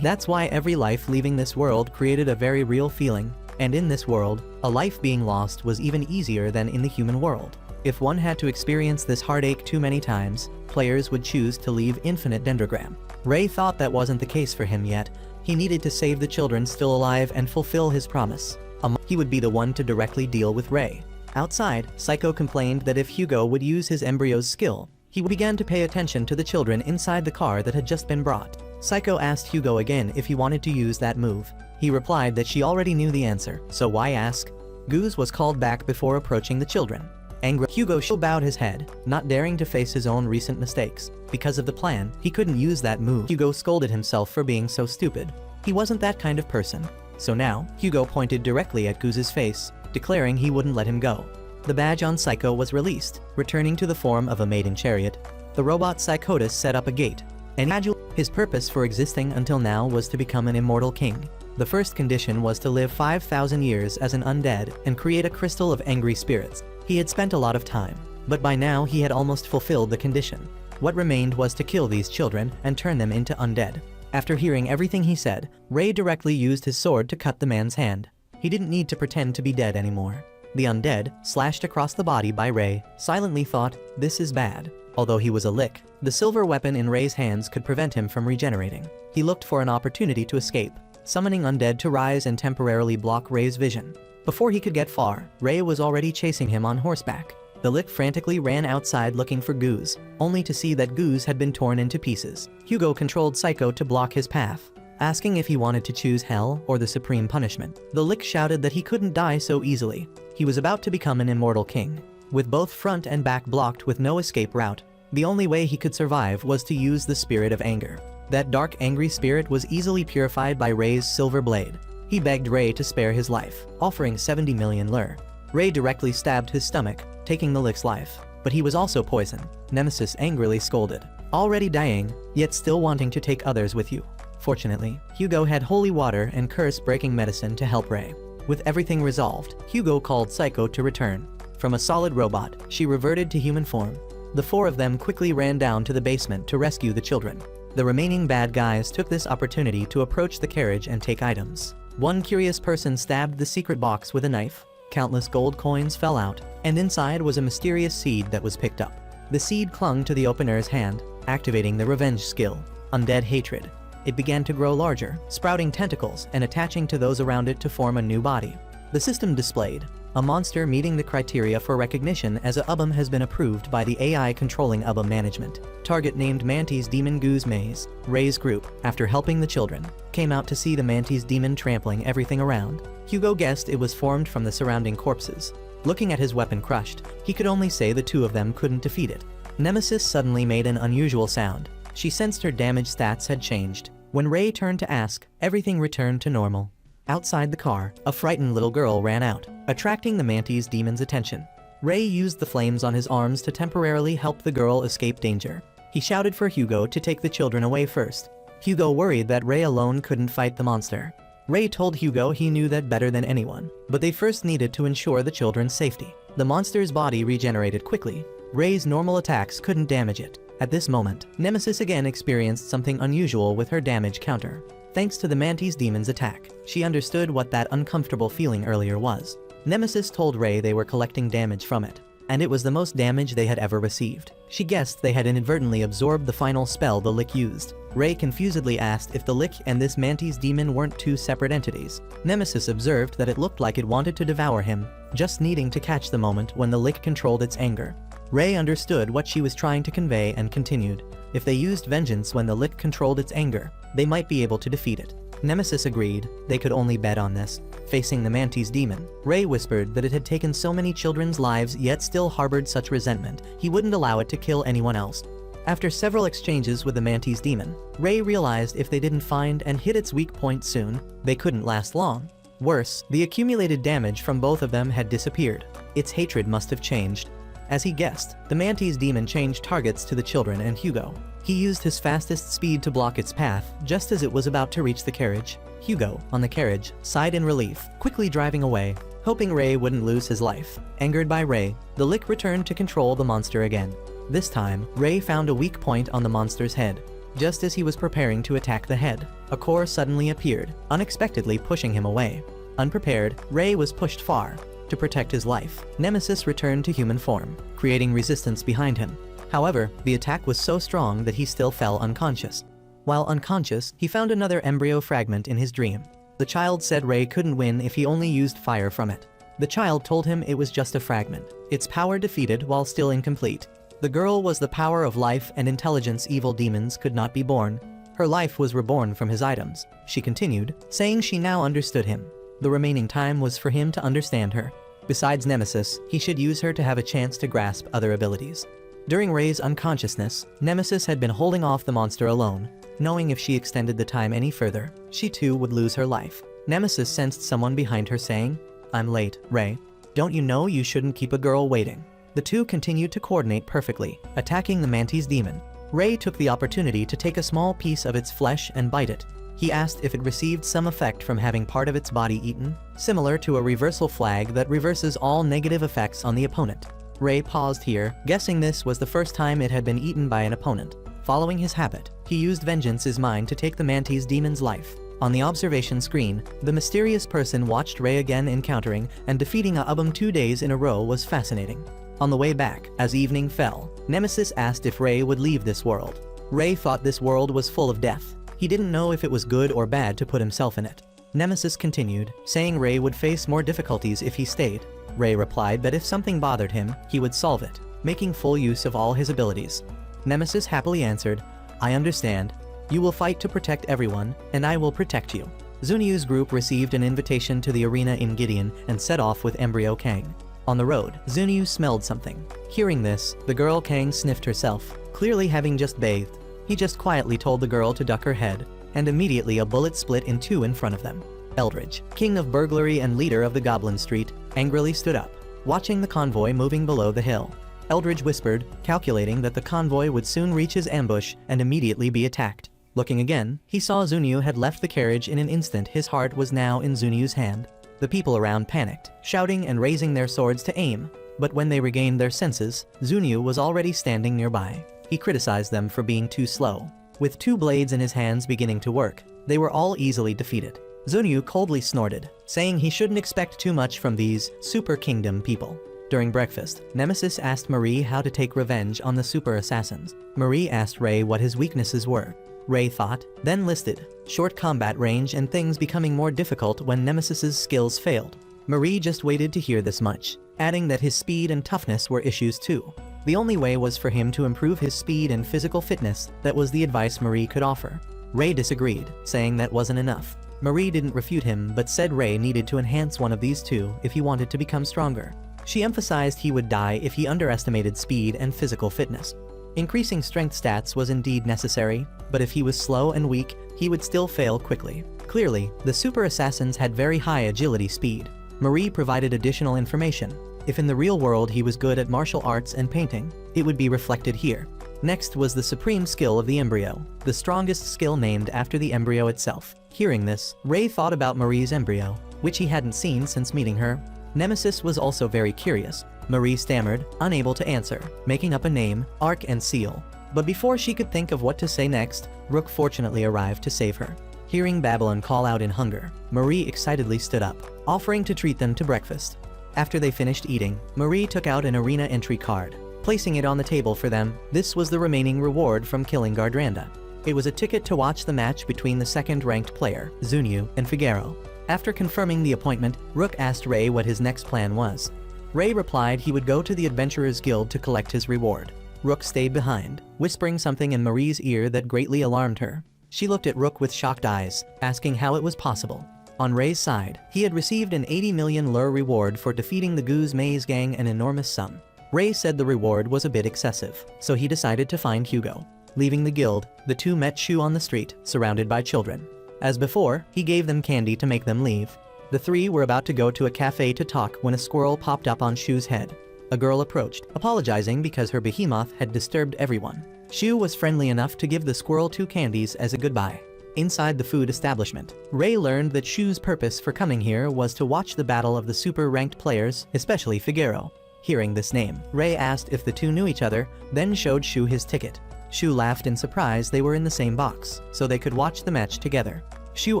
That's why every life leaving this world created a very real feeling, and in this world, a life being lost was even easier than in the human world. If one had to experience this heartache too many times, players would choose to leave Infinite Dendrogram. Ray thought that wasn't the case for him yet. He needed to save the children still alive and fulfill his promise. He would be the one to directly deal with Ray. Outside, Psycho complained that if Hugo would use his embryo's skill, he began to pay attention to the children inside the car that had just been brought. Psycho asked Hugo again if he wanted to use that move. He replied that she already knew the answer, so why ask? Goose was called back before approaching the children. Angry, Hugo bowed his head, not daring to face his own recent mistakes. Because of the plan, he couldn't use that move. Hugo scolded himself for being so stupid. He wasn't that kind of person. So now, Hugo pointed directly at Goose's face, declaring he wouldn't let him go. The badge on Psycho was released, returning to the form of a maiden chariot. The robot Psychotus set up a gate. And his purpose for existing until now was to become an immortal king. The first condition was to live 5,000 years as an undead and create a crystal of angry spirits. He had spent a lot of time, but by now he had almost fulfilled the condition. What remained was to kill these children and turn them into undead. After hearing everything he said, Ray directly used his sword to cut the man's hand. He didn't need to pretend to be dead anymore. The undead, slashed across the body by Ray, silently thought, "This is bad." Although he was a lick, the silver weapon in Ray's hands could prevent him from regenerating. He looked for an opportunity to escape, summoning undead to rise and temporarily block Ray's vision. Before he could get far, Ray was already chasing him on horseback. The lick frantically ran outside looking for Goose, only to see that Goose had been torn into pieces. Hugo controlled Psycho to block his path, asking if he wanted to choose hell or the supreme punishment. The lick shouted that he couldn't die so easily. He was about to become an immortal king. With both front and back blocked with no escape route, the only way he could survive was to use the spirit of anger. That dark, angry spirit was easily purified by Ray's silver blade. He begged Ray to spare his life, offering 70 million lire. Ray directly stabbed his stomach, taking the lick's life. But he was also poisoned. Nemesis angrily scolded. Already dying, yet still wanting to take others with you. Fortunately, Hugo had holy water and curse-breaking medicine to help Ray. With everything resolved, Hugo called Psycho to return. From a solid robot, she reverted to human form. The four of them quickly ran down to the basement to rescue the children. The remaining bad guys took this opportunity to approach the carriage and take items. One curious person stabbed the secret box with a knife. Countless gold coins fell out, and inside was a mysterious seed that was picked up. The seed clung to the opener's hand, activating the revenge skill, Undead Hatred. It began to grow larger, sprouting tentacles and attaching to those around it to form a new body. The system displayed a monster meeting the criteria for recognition as a UBM has been approved by the AI controlling UBM management. Target named Mantis Demon Goose Maze. Ray's group, after helping the children, came out to see the Mantis demon trampling everything around. Hugo guessed it was formed from the surrounding corpses. Looking at his weapon crushed, he could only say the two of them couldn't defeat it. Nemesis suddenly made an unusual sound. She sensed her damage stats had changed. When Ray turned to ask, everything returned to normal. Outside the car, a frightened little girl ran out, attracting the Mantis demon's attention. Ray used the flames on his arms to temporarily help the girl escape danger. He shouted for Hugo to take the children away first. Hugo worried that Ray alone couldn't fight the monster. Ray told Hugo he knew that better than anyone, but they first needed to ensure the children's safety. The monster's body regenerated quickly. Ray's normal attacks couldn't damage it. At this moment, Nemesis again experienced something unusual with her damage counter. Thanks to the Mantis demon's attack, she understood what that uncomfortable feeling earlier was. Nemesis told Ray they were collecting damage from it, and it was the most damage they had ever received. She guessed they had inadvertently absorbed the final spell the Lick used. Ray confusedly asked if the Lick and this Mantis demon weren't two separate entities. Nemesis observed that it looked like it wanted to devour him, just needing to catch the moment when the Lick controlled its anger. Ray understood what she was trying to convey and continued. If they used vengeance when the Lick controlled its anger, they might be able to defeat it. Nemesis agreed. They could only bet on this. Facing the Mantis demon, Ray whispered that it had taken so many children's lives yet still harbored such resentment, he wouldn't allow it to kill anyone else. After several exchanges with the Mantis demon, Ray realized if they didn't find and hit its weak point soon, they couldn't last long. Worse, the accumulated damage from both of them had disappeared. Its hatred must have changed. As he guessed, the Mantis demon changed targets to the children and Hugo. He used his fastest speed to block its path, just as it was about to reach the carriage. Hugo, on the carriage, sighed in relief, quickly driving away, hoping Ray wouldn't lose his life. Angered by Ray, the Lick returned to control the monster again. This time, Ray found a weak point on the monster's head. Just as he was preparing to attack the head, a core suddenly appeared, unexpectedly pushing him away. Unprepared, Ray was pushed far. To protect his life, Nemesis returned to human form, creating resistance behind him. However, the attack was so strong that he still fell unconscious. While unconscious, he found another embryo fragment in his dream. The child said Ray couldn't win if he only used fire from it. The child told him it was just a fragment, its power defeated while still incomplete. The girl was the power of life and intelligence evil demons could not be born. Her life was reborn from his items, she continued, saying she now understood him. The remaining time was for him to understand her. Besides Nemesis, he should use her to have a chance to grasp other abilities. During Ray's unconsciousness, Nemesis had been holding off the monster alone, knowing if she extended the time any further, she too would lose her life. Nemesis sensed someone behind her saying, "I'm late, Ray. Don't you know you shouldn't keep a girl waiting?" The two continued to coordinate perfectly, attacking the Mantis demon. Ray took the opportunity to take a small piece of its flesh and bite it. He asked if it received some effect from having part of its body eaten, similar to a reversal flag that reverses all negative effects on the opponent. Ray paused here, guessing this was the first time it had been eaten by an opponent. Following his habit, he used Vengeance's mind to take the Mantis demon's life. On the observation screen, the mysterious person watched Ray again encountering and defeating a Ubum 2 days in a row was fascinating. On the way back, as evening fell, Nemesis asked if Ray would leave this world. Ray thought this world was full of death. He didn't know if it was good or bad to put himself in it. Nemesis continued, saying Ray would face more difficulties if he stayed. Ray replied that if something bothered him, he would solve it, making full use of all his abilities. Nemesis happily answered, "I understand. You will fight to protect everyone, and I will protect you." Zunyu's group received an invitation to the arena in Gideon and set off with Embryo Kang. On the road, Zunyu smelled something. Hearing this, the girl Kang sniffed herself, clearly having just bathed. He just quietly told the girl to duck her head, and immediately a bullet split in two in front of them. Eldridge, king of burglary and leader of the Goblin Street, angrily stood up, watching the convoy moving below the hill. Eldridge whispered, calculating that the convoy would soon reach his ambush and immediately be attacked. Looking again, he saw Zunyu had left the carriage in an instant. His heart was now in Zunyu's hand. The people around panicked, shouting and raising their swords to aim, but when they regained their senses, Zunyu was already standing nearby. He criticized them for being too slow. With two blades in his hands beginning to work, they were all easily defeated. Zunyu coldly snorted, saying he shouldn't expect too much from these Super Kingdom people. During breakfast, Nemesis asked Marie how to take revenge on the Super Assassins. Marie asked Ray what his weaknesses were. Ray thought, then listed short combat range and things becoming more difficult when Nemesis's skills failed. Marie just waited to hear this much, adding that his speed and toughness were issues too. The only way was for him to improve his speed and physical fitness. That was the advice Marie could offer. Ray disagreed, saying that wasn't enough. Marie didn't refute him but said Ray needed to enhance one of these two if he wanted to become stronger. She emphasized he would die if he underestimated speed and physical fitness. Increasing strength stats was indeed necessary, but if he was slow and weak, he would still fail quickly. Clearly, the Super Assassins had very high agility speed. Marie provided additional information. If in the real world he was good at martial arts and painting, it would be reflected here. Next was the supreme skill of the embryo, the strongest skill named after the embryo itself. Hearing this, Ray thought about Marie's embryo, which he hadn't seen since meeting her. Nemesis was also very curious. Marie stammered, unable to answer, making up a name, Arc and Seal. But before she could think of what to say next, Rook fortunately arrived to save her. Hearing Babylon call out in hunger, Marie excitedly stood up, offering to treat them to breakfast. After they finished eating, Marie took out an arena entry card, placing it on the table for them. This was the remaining reward from killing Gardranda. It was a ticket to watch the match between the second-ranked player, Zunyu, and Figaro. After confirming the appointment, Rook asked Ray what his next plan was. Ray replied he would go to the Adventurers Guild to collect his reward. Rook stayed behind, whispering something in Marie's ear that greatly alarmed her. She looked at Rook with shocked eyes, asking how it was possible. On Ray's side, he had received an 80 million lure reward for defeating the Goose Maze Gang, an enormous sum. Ray said the reward was a bit excessive, so he decided to find Hugo. Leaving the guild, the two met Shu on the street, surrounded by children. As before, he gave them candy to make them leave. The three were about to go to a cafe to talk when a squirrel popped up on Shu's head. A girl approached, apologizing because her behemoth had disturbed everyone. Shu was friendly enough to give the squirrel 2 candies as a goodbye. Inside the food establishment, Ray learned that Shu's purpose for coming here was to watch the battle of the super-ranked players, especially Figaro. Hearing this name, Ray asked if the two knew each other, then showed Shu his ticket. Shu laughed in surprise. They were in the same box, so they could watch the match together. Shu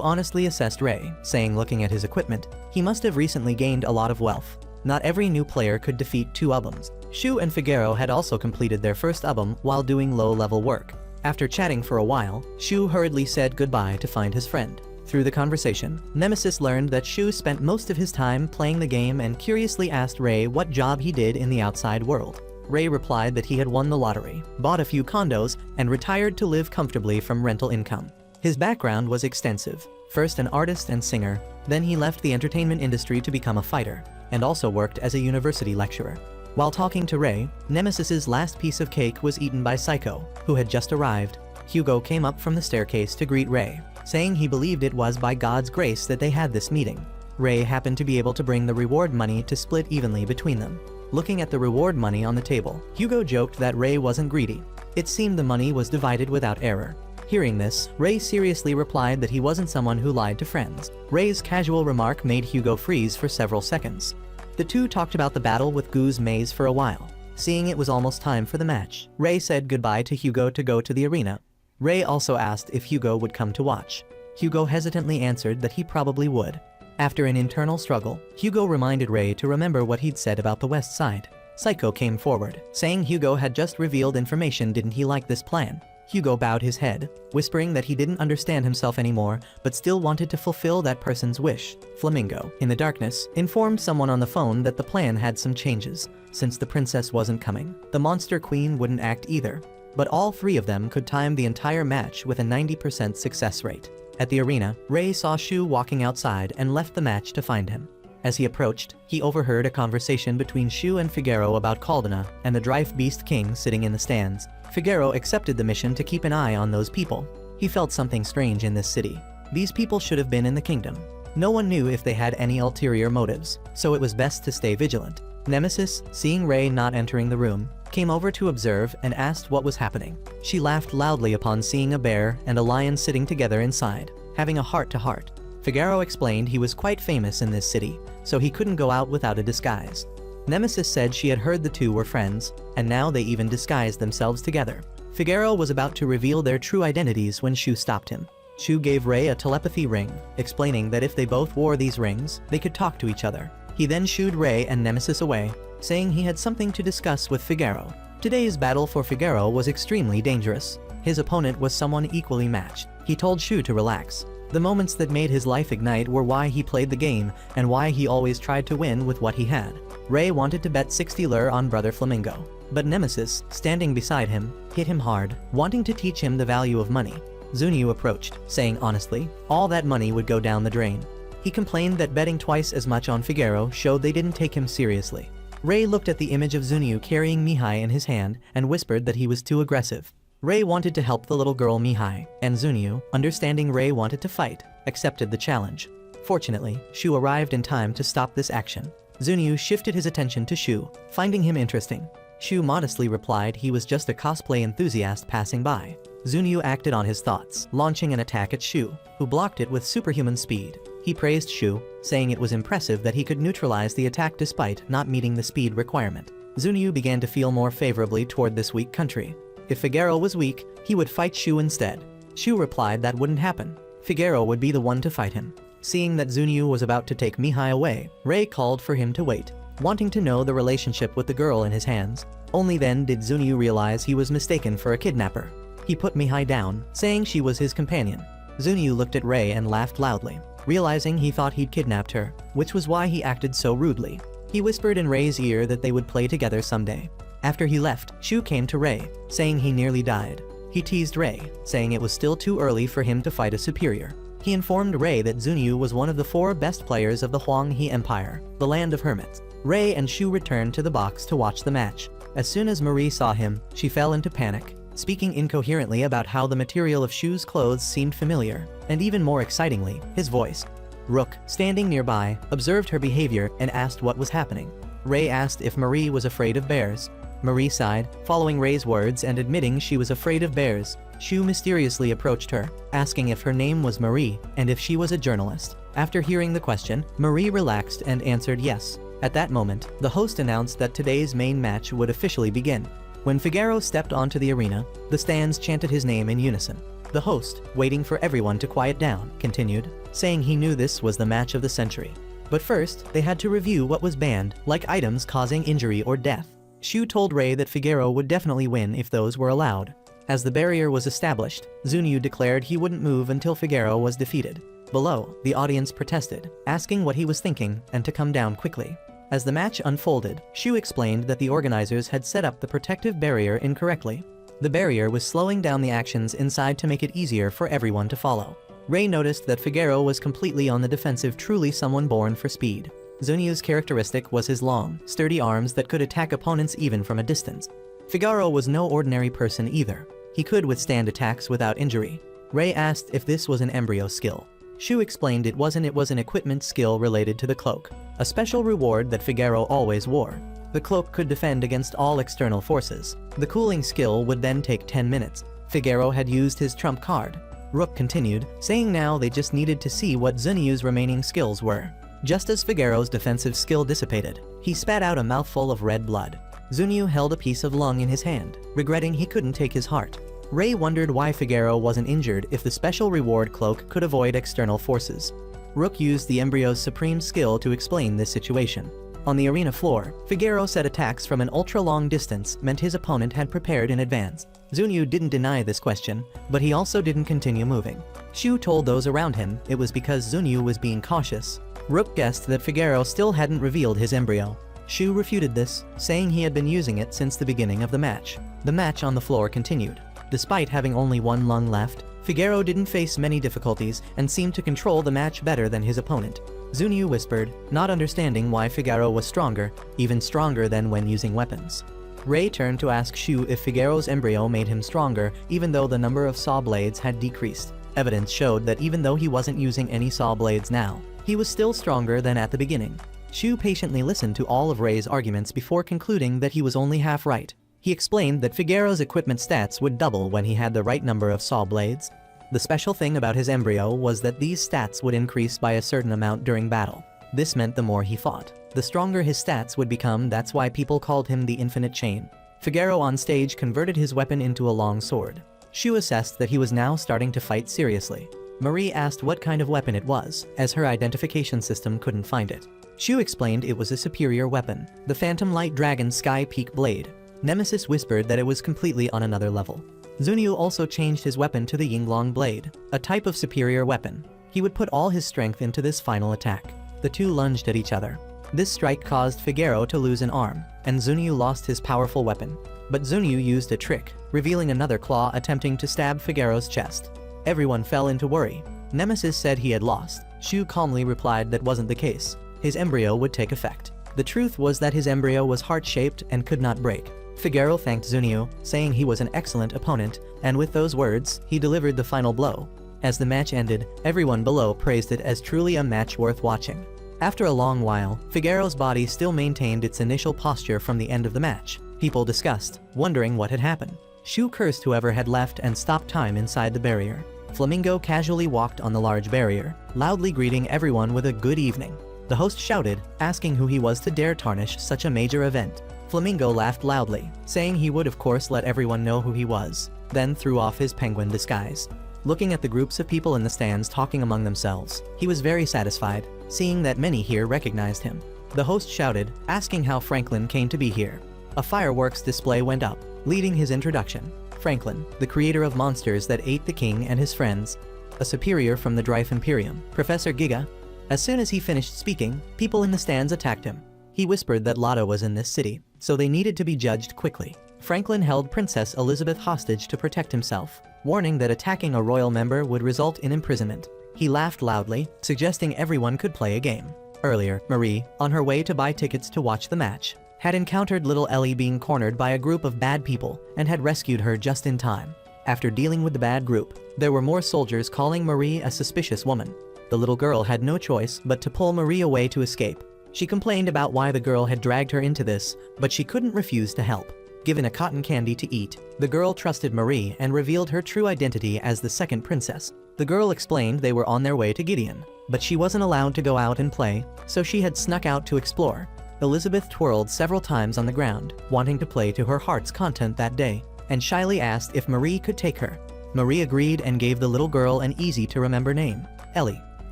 honestly assessed Ray, saying looking at his equipment, he must have recently gained a lot of wealth. Not every new player could defeat 2 Ubums. Shu and Figaro had also completed their first Ubum while doing low-level work. After chatting for a while, Shu hurriedly said goodbye to find his friend. Through the conversation, Nemesis learned that Shu spent most of his time playing the game and curiously asked Ray what job he did in the outside world. Ray replied that he had won the lottery, bought a few condos, and retired to live comfortably from rental income. His background was extensive. First an artist and singer, then he left the entertainment industry to become a fighter, and also worked as a university lecturer. While talking to Ray, Nemesis's last piece of cake was eaten by Psycho, who had just arrived. Hugo came up from the staircase to greet Ray, saying he believed it was by God's grace that they had this meeting. Ray happened to be able to bring the reward money to split evenly between them. Looking at the reward money on the table, Hugo joked that Ray wasn't greedy. It seemed the money was divided without error. Hearing this, Ray seriously replied that he wasn't someone who lied to friends. Ray's casual remark made Hugo freeze for several seconds. The two talked about the battle with Gu's maze for a while. Seeing it was almost time for the match, Ray said goodbye to Hugo to go to the arena. Ray also asked if Hugo would come to watch. Hugo hesitantly answered that he probably would. After an internal struggle, Hugo reminded Ray to remember what he'd said about the West Side. Psycho came forward, saying Hugo had just revealed information. Didn't he like this plan? Hugo bowed his head, whispering that he didn't understand himself anymore, but still wanted to fulfill that person's wish. Flamingo, in the darkness, informed someone on the phone that the plan had some changes. Since the princess wasn't coming, the monster queen wouldn't act either. But all three of them could time the entire match with a 90% success rate. At the arena, Ray saw Shu walking outside and left the match to find him. As he approached, he overheard a conversation between Shu and Figaro about Caldana and the Drive Beast King sitting in the stands. Figaro accepted the mission to keep an eye on those people. He felt something strange in this city. These people should have been in the kingdom. No one knew if they had any ulterior motives, so it was best to stay vigilant. Nemesis, seeing Ray not entering the room, came over to observe and asked what was happening. She laughed loudly upon seeing a bear and a lion sitting together inside, having a heart-to-heart. Figaro explained he was quite famous in this city, so he couldn't go out without a disguise. Nemesis said she had heard the two were friends, and now they even disguised themselves together. Figaro was about to reveal their true identities when Shu stopped him. Shu gave Ray a telepathy ring, explaining that if they both wore these rings, they could talk to each other. He then shooed Ray and Nemesis away, saying he had something to discuss with Figaro. Today's battle for Figaro was extremely dangerous. His opponent was someone equally matched. He told Shu to relax. The moments that made his life ignite were why he played the game and why he always tried to win with what he had. Ray wanted to bet 60 lire on Brother Flamingo, but Nemesis, standing beside him, hit him hard, wanting to teach him the value of money. Zunyu approached, saying honestly, all that money would go down the drain. He complained that betting twice as much on Figaro showed they didn't take him seriously. Ray looked at the image of Zunyu carrying Mihai in his hand and whispered that he was too aggressive. Ray wanted to help the little girl Mihai, and Zunyu, understanding Ray wanted to fight, accepted the challenge. Fortunately, Shu arrived in time to stop this action. Zunyu shifted his attention to Shu, finding him interesting. Shu modestly replied he was just a cosplay enthusiast passing by. Zunyu acted on his thoughts, launching an attack at Shu, who blocked it with superhuman speed. He praised Shu, saying it was impressive that he could neutralize the attack despite not meeting the speed requirement. Zunyu began to feel more favorably toward this weak country. If Figaro was weak, he would fight Shu instead. Shu replied that wouldn't happen. Figaro would be the one to fight him. Seeing that Zunyu was about to take Mihai away, Ray called for him to wait, wanting to know the relationship with the girl in his hands. Only then did Zunyu realize he was mistaken for a kidnapper. He put Mihai down, saying she was his companion. Zunyu looked at Ray and laughed loudly, realizing he thought he'd kidnapped her, which was why he acted so rudely. He whispered in Ray's ear that they would play together someday. After he left, Shu came to Ray, saying he nearly died. He teased Ray, saying it was still too early for him to fight a superior. He informed Ray that Zunyu was one of the 4 best players of the Huanghe Empire, the land of hermits. Ray and Shu returned to the box to watch the match. As soon as Marie saw him, she fell into panic, speaking incoherently about how the material of Shu's clothes seemed familiar, and even more excitingly, his voice. Rook, standing nearby, observed her behavior and asked what was happening. Ray asked if Marie was afraid of bears. Marie sighed, following Ray's words and admitting she was afraid of bears. Shu mysteriously approached her, asking if her name was Marie and if she was a journalist. After hearing the question, Marie relaxed and answered yes. At that moment, the host announced that today's main match would officially begin. When Figaro stepped onto the arena, the stands chanted his name in unison. The host, waiting for everyone to quiet down, continued, saying he knew this was the match of the century. But first, they had to review what was banned, like items causing injury or death. Shu told Ray that Figaro would definitely win if those were allowed. As the barrier was established, Zunyu declared he wouldn't move until Figaro was defeated. Below, the audience protested, asking what he was thinking and to come down quickly. As the match unfolded, Shu explained that the organizers had set up the protective barrier incorrectly. The barrier was slowing down the actions inside to make it easier for everyone to follow. Ray noticed that Figaro was completely on the defensive, truly someone born for speed. Zunyu's characteristic was his long, sturdy arms that could attack opponents even from a distance. Figaro was no ordinary person either. He could withstand attacks without injury. Ray asked if this was an embryo skill. Shu explained it wasn't, it was an equipment skill related to the cloak, a special reward that Figaro always wore. The cloak could defend against all external forces. The cooling skill would then take 10 minutes. Figaro had used his trump card. Rook continued, saying now they just needed to see what Zunyu's remaining skills were. Just as Figaro's defensive skill dissipated, he spat out a mouthful of red blood. Zunyu held a piece of lung in his hand, regretting he couldn't take his heart. Ray wondered why Figaro wasn't injured if the special reward cloak could avoid external forces. Rook used the embryo's supreme skill to explain this situation. On the arena floor, Figaro said attacks from an ultra-long distance meant his opponent had prepared in advance. Zunyu didn't deny this question, but he also didn't continue moving. Shu told those around him it was because Zunyu was being cautious. Rook guessed that Figaro still hadn't revealed his embryo. Shu refuted this, saying he had been using it since the beginning of the match. The match on the floor continued. Despite having only one lung left, Figaro didn't face many difficulties and seemed to control the match better than his opponent. Zunyu whispered, not understanding why Figaro was stronger, even stronger than when using weapons. Ray turned to ask Shu if Figaro's embryo made him stronger even though the number of saw blades had decreased. Evidence showed that even though he wasn't using any saw blades now, he was still stronger than at the beginning. Shu patiently listened to all of Ray's arguments before concluding that he was only half right. He explained that Figaro's equipment stats would double when he had the right number of saw blades. The special thing about his embryo was that these stats would increase by a certain amount during battle. This meant the more he fought, the stronger his stats would become. That's why people called him the Infinite Chain. Figaro on stage converted his weapon into a long sword. Shu assessed that he was now starting to fight seriously. Marie asked what kind of weapon it was, as her identification system couldn't find it. Shu explained it was a superior weapon, the Phantom Light Dragon Sky Peak Blade. Nemesis whispered that it was completely on another level. Zunyu also changed his weapon to the Yinglong Blade, a type of superior weapon. He would put all his strength into this final attack. The two lunged at each other. This strike caused Figaro to lose an arm, and Zunyu lost his powerful weapon. But Zunyu used a trick, revealing another claw attempting to stab Figaro's chest. Everyone fell into worry. Nemesis said he had lost. Shu calmly replied that wasn't the case. His embryo would take effect. The truth was that his embryo was heart-shaped and could not break. Figaro thanked Zunyu, saying he was an excellent opponent, and with those words, he delivered the final blow. As the match ended, everyone below praised it as truly a match worth watching. After a long while, Figaro's body still maintained its initial posture from the end of the match. People discussed, wondering what had happened. Shu cursed whoever had left and stopped time inside the barrier. Flamingo casually walked on the large barrier, loudly greeting everyone with a good evening. The host shouted, asking who he was to dare tarnish such a major event. Flamingo laughed loudly, saying he would of course let everyone know who he was, then threw off his penguin disguise. Looking at the groups of people in the stands talking among themselves, he was very satisfied, seeing that many here recognized him. The host shouted, asking how Franklin came to be here. A fireworks display went up, leading his introduction. Franklin, the creator of monsters that ate the king and his friends, a superior from the Drive Imperium, Professor Giga. As soon as he finished speaking, people in the stands attacked him. He whispered that Lotto was in this city, so they needed to be judged quickly. Franklin held Princess Elizabeth hostage to protect himself, warning that attacking a royal member would result in imprisonment. He laughed loudly, suggesting everyone could play a game. Earlier, Marie, on her way to buy tickets to watch the match, had encountered little Ellie being cornered by a group of bad people and had rescued her just in time. After dealing with the bad group, there were more soldiers calling Marie a suspicious woman. The little girl had no choice but to pull Marie away to escape. She complained about why the girl had dragged her into this, but she couldn't refuse to help. Given a cotton candy to eat, the girl trusted Marie and revealed her true identity as the second princess. The girl explained they were on their way to Gideon, but she wasn't allowed to go out and play, so she had snuck out to explore. Elizabeth twirled several times on the ground, wanting to play to her heart's content that day, and shyly asked if Marie could take her. Marie agreed and gave the little girl an easy-to-remember name, Ellie.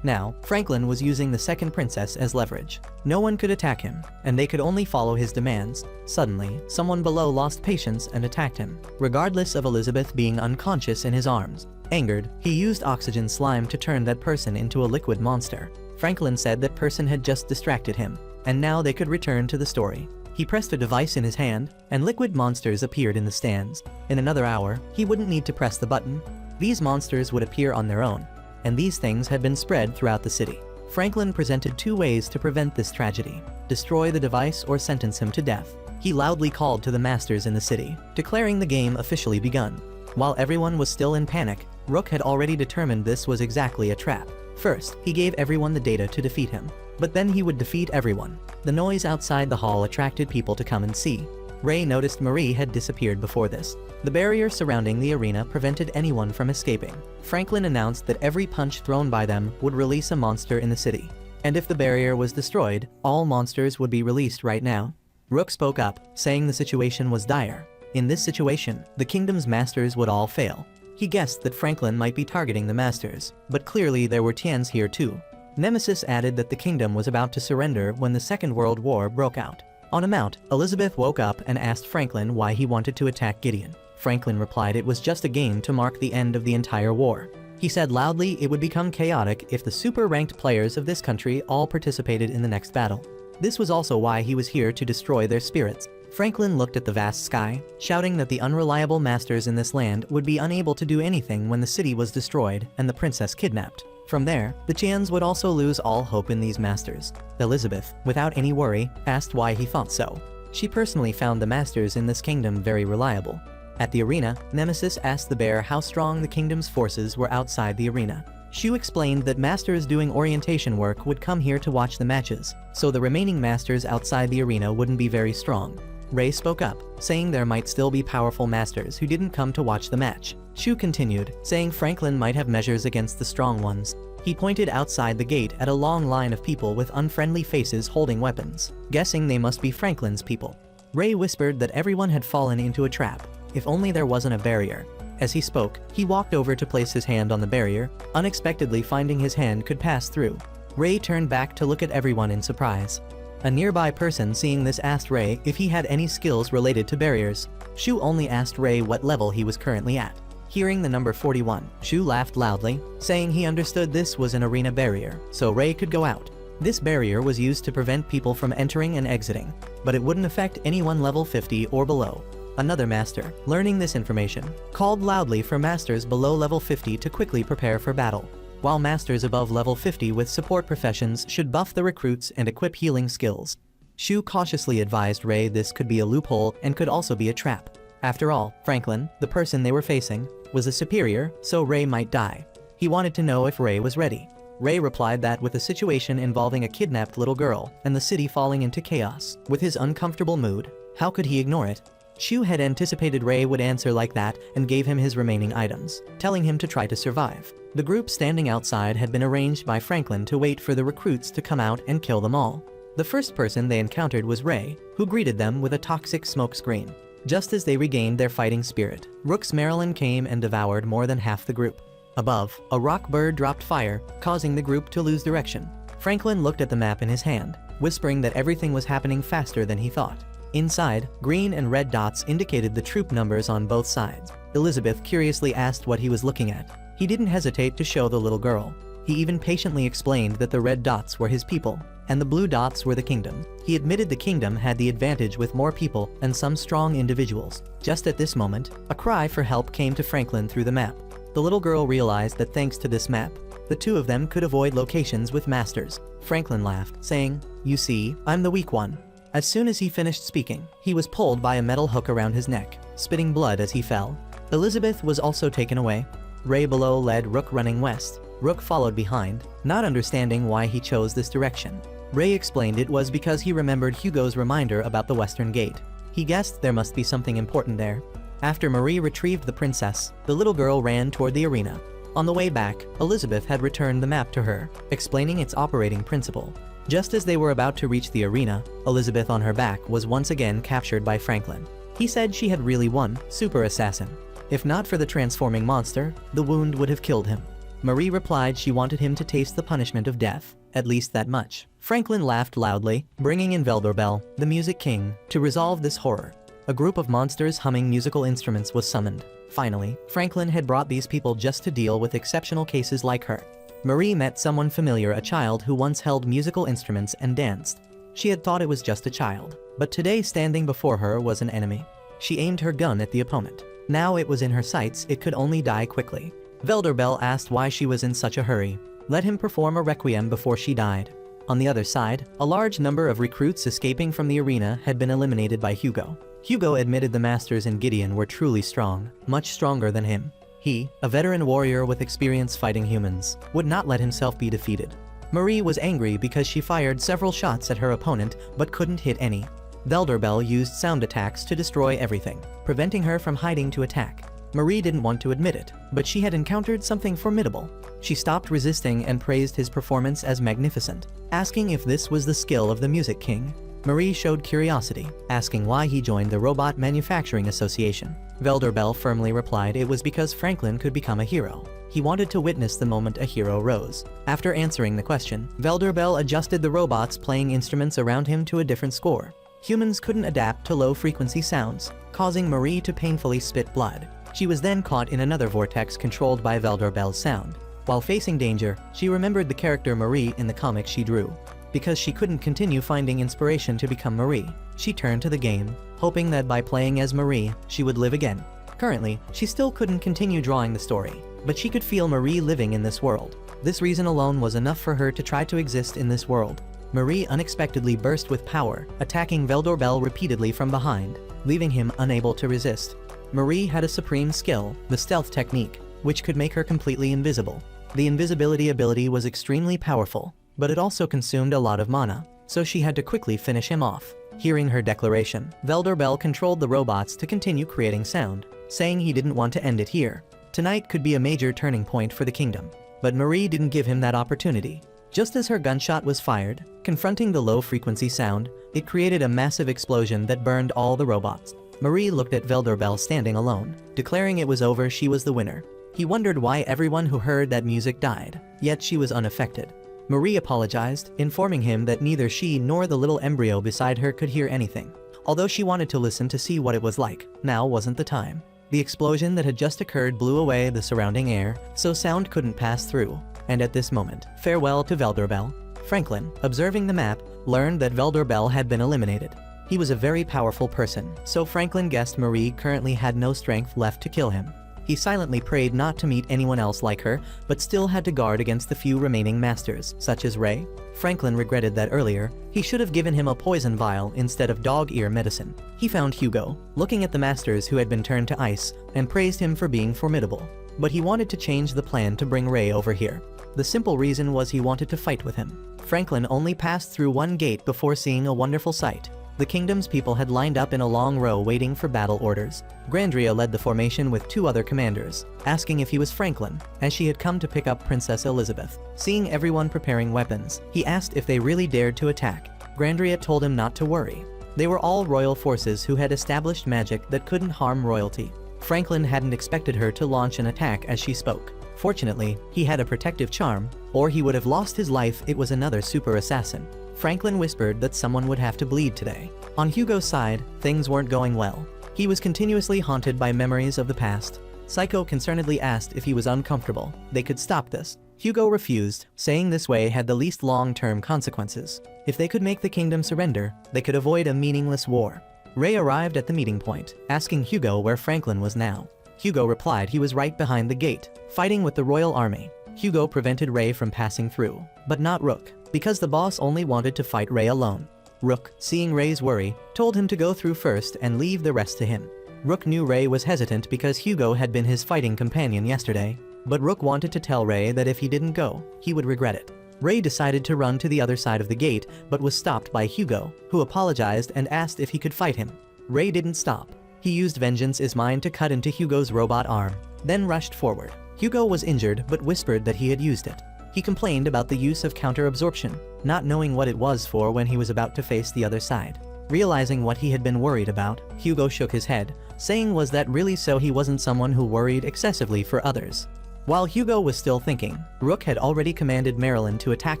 Now, Franklin was using the second princess as leverage. No one could attack him, and they could only follow his demands. Suddenly, someone below lost patience and attacked him, regardless of Elizabeth being unconscious in his arms. Angered, he used oxygen slime to turn that person into a liquid monster. Franklin said that person had just distracted him, and now they could return to the story. He pressed a device in his hand, and liquid monsters appeared in the stands. In another hour, he wouldn't need to press the button. These monsters would appear on their own, and these things had been spread throughout the city. Franklin presented two ways to prevent this tragedy: destroy the device or sentence him to death. He loudly called to the masters in the city, declaring the game officially begun. While everyone was still in panic, Rook had already determined this was exactly a trap. First, he gave everyone the data to defeat him, but then he would defeat everyone. The noise outside the hall attracted people to come and see. Ray noticed Marie had disappeared before this. The barrier surrounding the arena prevented anyone from escaping. Franklin announced that every punch thrown by them would release a monster in the city. And if the barrier was destroyed, all monsters would be released right now. Rook spoke up, saying the situation was dire. In this situation, the kingdom's masters would all fail. He guessed that Franklin might be targeting the masters, but clearly there were Tians here too. Nemesis added that the kingdom was about to surrender when the Second World War broke out. On a mount, Elizabeth woke up and asked Franklin why he wanted to attack Gideon. Franklin replied it was just a game to mark the end of the entire war. He said loudly it would become chaotic if the super-ranked players of this country all participated in the next battle. This was also why he was here to destroy their spirits. Franklin looked at the vast sky, shouting that the unreliable masters in this land would be unable to do anything when the city was destroyed and the princess kidnapped. From there, the Tians would also lose all hope in these masters. Elizabeth, without any worry, asked why he thought so. She personally found the masters in this kingdom very reliable. At the arena, Nemesis asked the bear how strong the kingdom's forces were outside the arena. Shu explained that masters doing orientation work would come here to watch the matches, so the remaining masters outside the arena wouldn't be very strong. Ray spoke up, saying there might still be powerful masters who didn't come to watch the match. Shu continued, saying Franklin might have measures against the strong ones. He pointed outside the gate at a long line of people with unfriendly faces holding weapons, guessing they must be Franklin's people. Ray whispered that everyone had fallen into a trap, if only there wasn't a barrier. As he spoke, he walked over to place his hand on the barrier, unexpectedly finding his hand could pass through. Ray turned back to look at everyone in surprise. A nearby person seeing this asked Ray if he had any skills related to barriers. Shu only asked Ray what level he was currently at. Hearing the number 41, Shu laughed loudly, saying he understood this was an arena barrier, so Ray could go out. This barrier was used to prevent people from entering and exiting, but it wouldn't affect anyone level 50 or below. Another master, learning this information, called loudly for masters below level 50 to quickly prepare for battle, while masters above level 50 with support professions should buff the recruits and equip healing skills. Shu cautiously advised Ray this could be a loophole and could also be a trap. After all, Franklin, the person they were facing, was a superior, so Ray might die. He wanted to know if Ray was ready. Ray replied that with a situation involving a kidnapped little girl and the city falling into chaos, with his uncomfortable mood, how could he ignore it? Shu had anticipated Ray would answer like that and gave him his remaining items, telling him to try to survive. The group standing outside had been arranged by Franklin to wait for the recruits to come out and kill them all. The first person they encountered was Ray, who greeted them with a toxic smoke screen. Just as they regained their fighting spirit, Rook's Marilyn came and devoured more than half the group. Above, a rock bird dropped fire, causing the group to lose direction. Franklin looked at the map in his hand, whispering that everything was happening faster than he thought. Inside, green and red dots indicated the troop numbers on both sides. Elizabeth curiously asked what he was looking at. He didn't hesitate to show the little girl. He even patiently explained that the red dots were his people, and the blue dots were the kingdom. He admitted the kingdom had the advantage with more people and some strong individuals. Just at this moment, a cry for help came to Franklin through the map. The little girl realized that thanks to this map, the two of them could avoid locations with masters. Franklin laughed, saying, "You see, I'm the weak one." As soon as he finished speaking, he was pulled by a metal hook around his neck, spitting blood as he fell. Elizabeth was also taken away. Ray below led Rook running west. Rook followed behind, not understanding why he chose this direction. Ray explained it was because he remembered Hugo's reminder about the western gate. He guessed there must be something important there. After Marie retrieved the princess, the little girl ran toward the arena. On the way back, Elizabeth had returned the map to her, explaining its operating principle. Just as they were about to reach the arena, Elizabeth on her back was once again captured by Franklin. He said she had really won, Super Assassin. If not for the transforming monster, the wound would have killed him. Marie replied she wanted him to taste the punishment of death, at least that much. Franklin laughed loudly, bringing in Veldorbel, the music king, to resolve this horror. A group of monsters humming musical instruments was summoned. Finally, Franklin had brought these people just to deal with exceptional cases like her. Marie met someone familiar, a child who once held musical instruments and danced. She had thought it was just a child, but today standing before her was an enemy. She aimed her gun at the opponent. Now it was in her sights, it could only die quickly. Veldorbel asked why she was in such a hurry. Let him perform a requiem before she died. On the other side, a large number of recruits escaping from the arena had been eliminated by Hugo. Hugo admitted the masters in Gideon were truly strong, much stronger than him. He, a veteran warrior with experience fighting humans, would not let himself be defeated. Marie was angry because she fired several shots at her opponent but couldn't hit any. Velderbel used sound attacks to destroy everything, preventing her from hiding to attack. Marie didn't want to admit it, but she had encountered something formidable. She stopped resisting and praised his performance as magnificent, asking if this was the skill of the Music King. Marie showed curiosity, asking why he joined the Robot Manufacturing Association. Velderbel firmly replied it was because Franklin could become a hero. He wanted to witness the moment a hero rose. After answering the question, Velderbel adjusted the robots playing instruments around him to a different score. Humans couldn't adapt to low-frequency sounds, causing Marie to painfully spit blood. She was then caught in another vortex controlled by Velderbel's sound. While facing danger, she remembered the character Marie in the comic she drew. Because she couldn't continue finding inspiration to become Marie, she turned to the game, hoping that by playing as Marie, she would live again. Currently, she still couldn't continue drawing the story, but she could feel Marie living in this world. This reason alone was enough for her to try to exist in this world. Marie unexpectedly burst with power, attacking Velderbel repeatedly from behind, leaving him unable to resist. Marie had a supreme skill, the stealth technique, which could make her completely invisible. The invisibility ability was extremely powerful, but it also consumed a lot of mana, so she had to quickly finish him off. Hearing her declaration, Velderbel controlled the robots to continue creating sound, saying he didn't want to end it here. Tonight could be a major turning point for the kingdom. But Marie didn't give him that opportunity. Just as her gunshot was fired, confronting the low-frequency sound, it created a massive explosion that burned all the robots. Marie looked at Velderbel standing alone, declaring it was over. She was the winner. He wondered why everyone who heard that music died, yet she was unaffected. Marie apologized, informing him that neither she nor the little embryo beside her could hear anything. Although she wanted to listen to see what it was like, now wasn't the time. The explosion that had just occurred blew away the surrounding air, so sound couldn't pass through. And at this moment, farewell to Velderbel. Franklin, observing the map, learned that Velderbel had been eliminated. He was a very powerful person, so Franklin guessed Marie currently had no strength left to kill him. He silently prayed not to meet anyone else like her, but still had to guard against the few remaining masters, such as Ray. Franklin regretted that earlier, he should have given him a poison vial instead of dog ear medicine. He found Hugo, looking at the masters who had been turned to ice, and praised him for being formidable. But he wanted to change the plan to bring Ray over here. The simple reason was he wanted to fight with him. Franklin only passed through one gate before seeing a wonderful sight. The kingdom's people had lined up in a long row waiting for battle orders. Grandria led the formation with two other commanders, asking if he was Franklin, as she had come to pick up Princess Elizabeth. Seeing everyone preparing weapons, he asked if they really dared to attack. Grandria told him not to worry. They were all royal forces who had established magic that couldn't harm royalty. Franklin hadn't expected her to launch an attack as she spoke. Fortunately, he had a protective charm, or he would have lost his life. It was another super assassin. Franklin whispered that someone would have to bleed today. On Hugo's side, things weren't going well. He was continuously haunted by memories of the past. Psycho concernedly asked if he was uncomfortable. They could stop this. Hugo refused, saying this way had the least long-term consequences. If they could make the kingdom surrender, they could avoid a meaningless war. Ray arrived at the meeting point, asking Hugo where Franklin was now. Hugo replied he was right behind the gate, fighting with the royal army. Hugo prevented Ray from passing through, but not Rook, because the boss only wanted to fight Ray alone. Rook, seeing Ray's worry, told him to go through first and leave the rest to him. Rook knew Ray was hesitant because Hugo had been his fighting companion yesterday, but Rook wanted to tell Ray that if he didn't go, he would regret it. Ray decided to run to the other side of the gate, but was stopped by Hugo, who apologized and asked if he could fight him. Ray didn't stop. He used Vengeance is Mine to cut into Hugo's robot arm, then rushed forward. Hugo was injured but whispered that he had used it. He complained about the use of counter-absorption, not knowing what it was for when he was about to face the other side. Realizing what he had been worried about, Hugo shook his head, saying was that really so he wasn't someone who worried excessively for others. While Hugo was still thinking, Rook had already commanded Marilyn to attack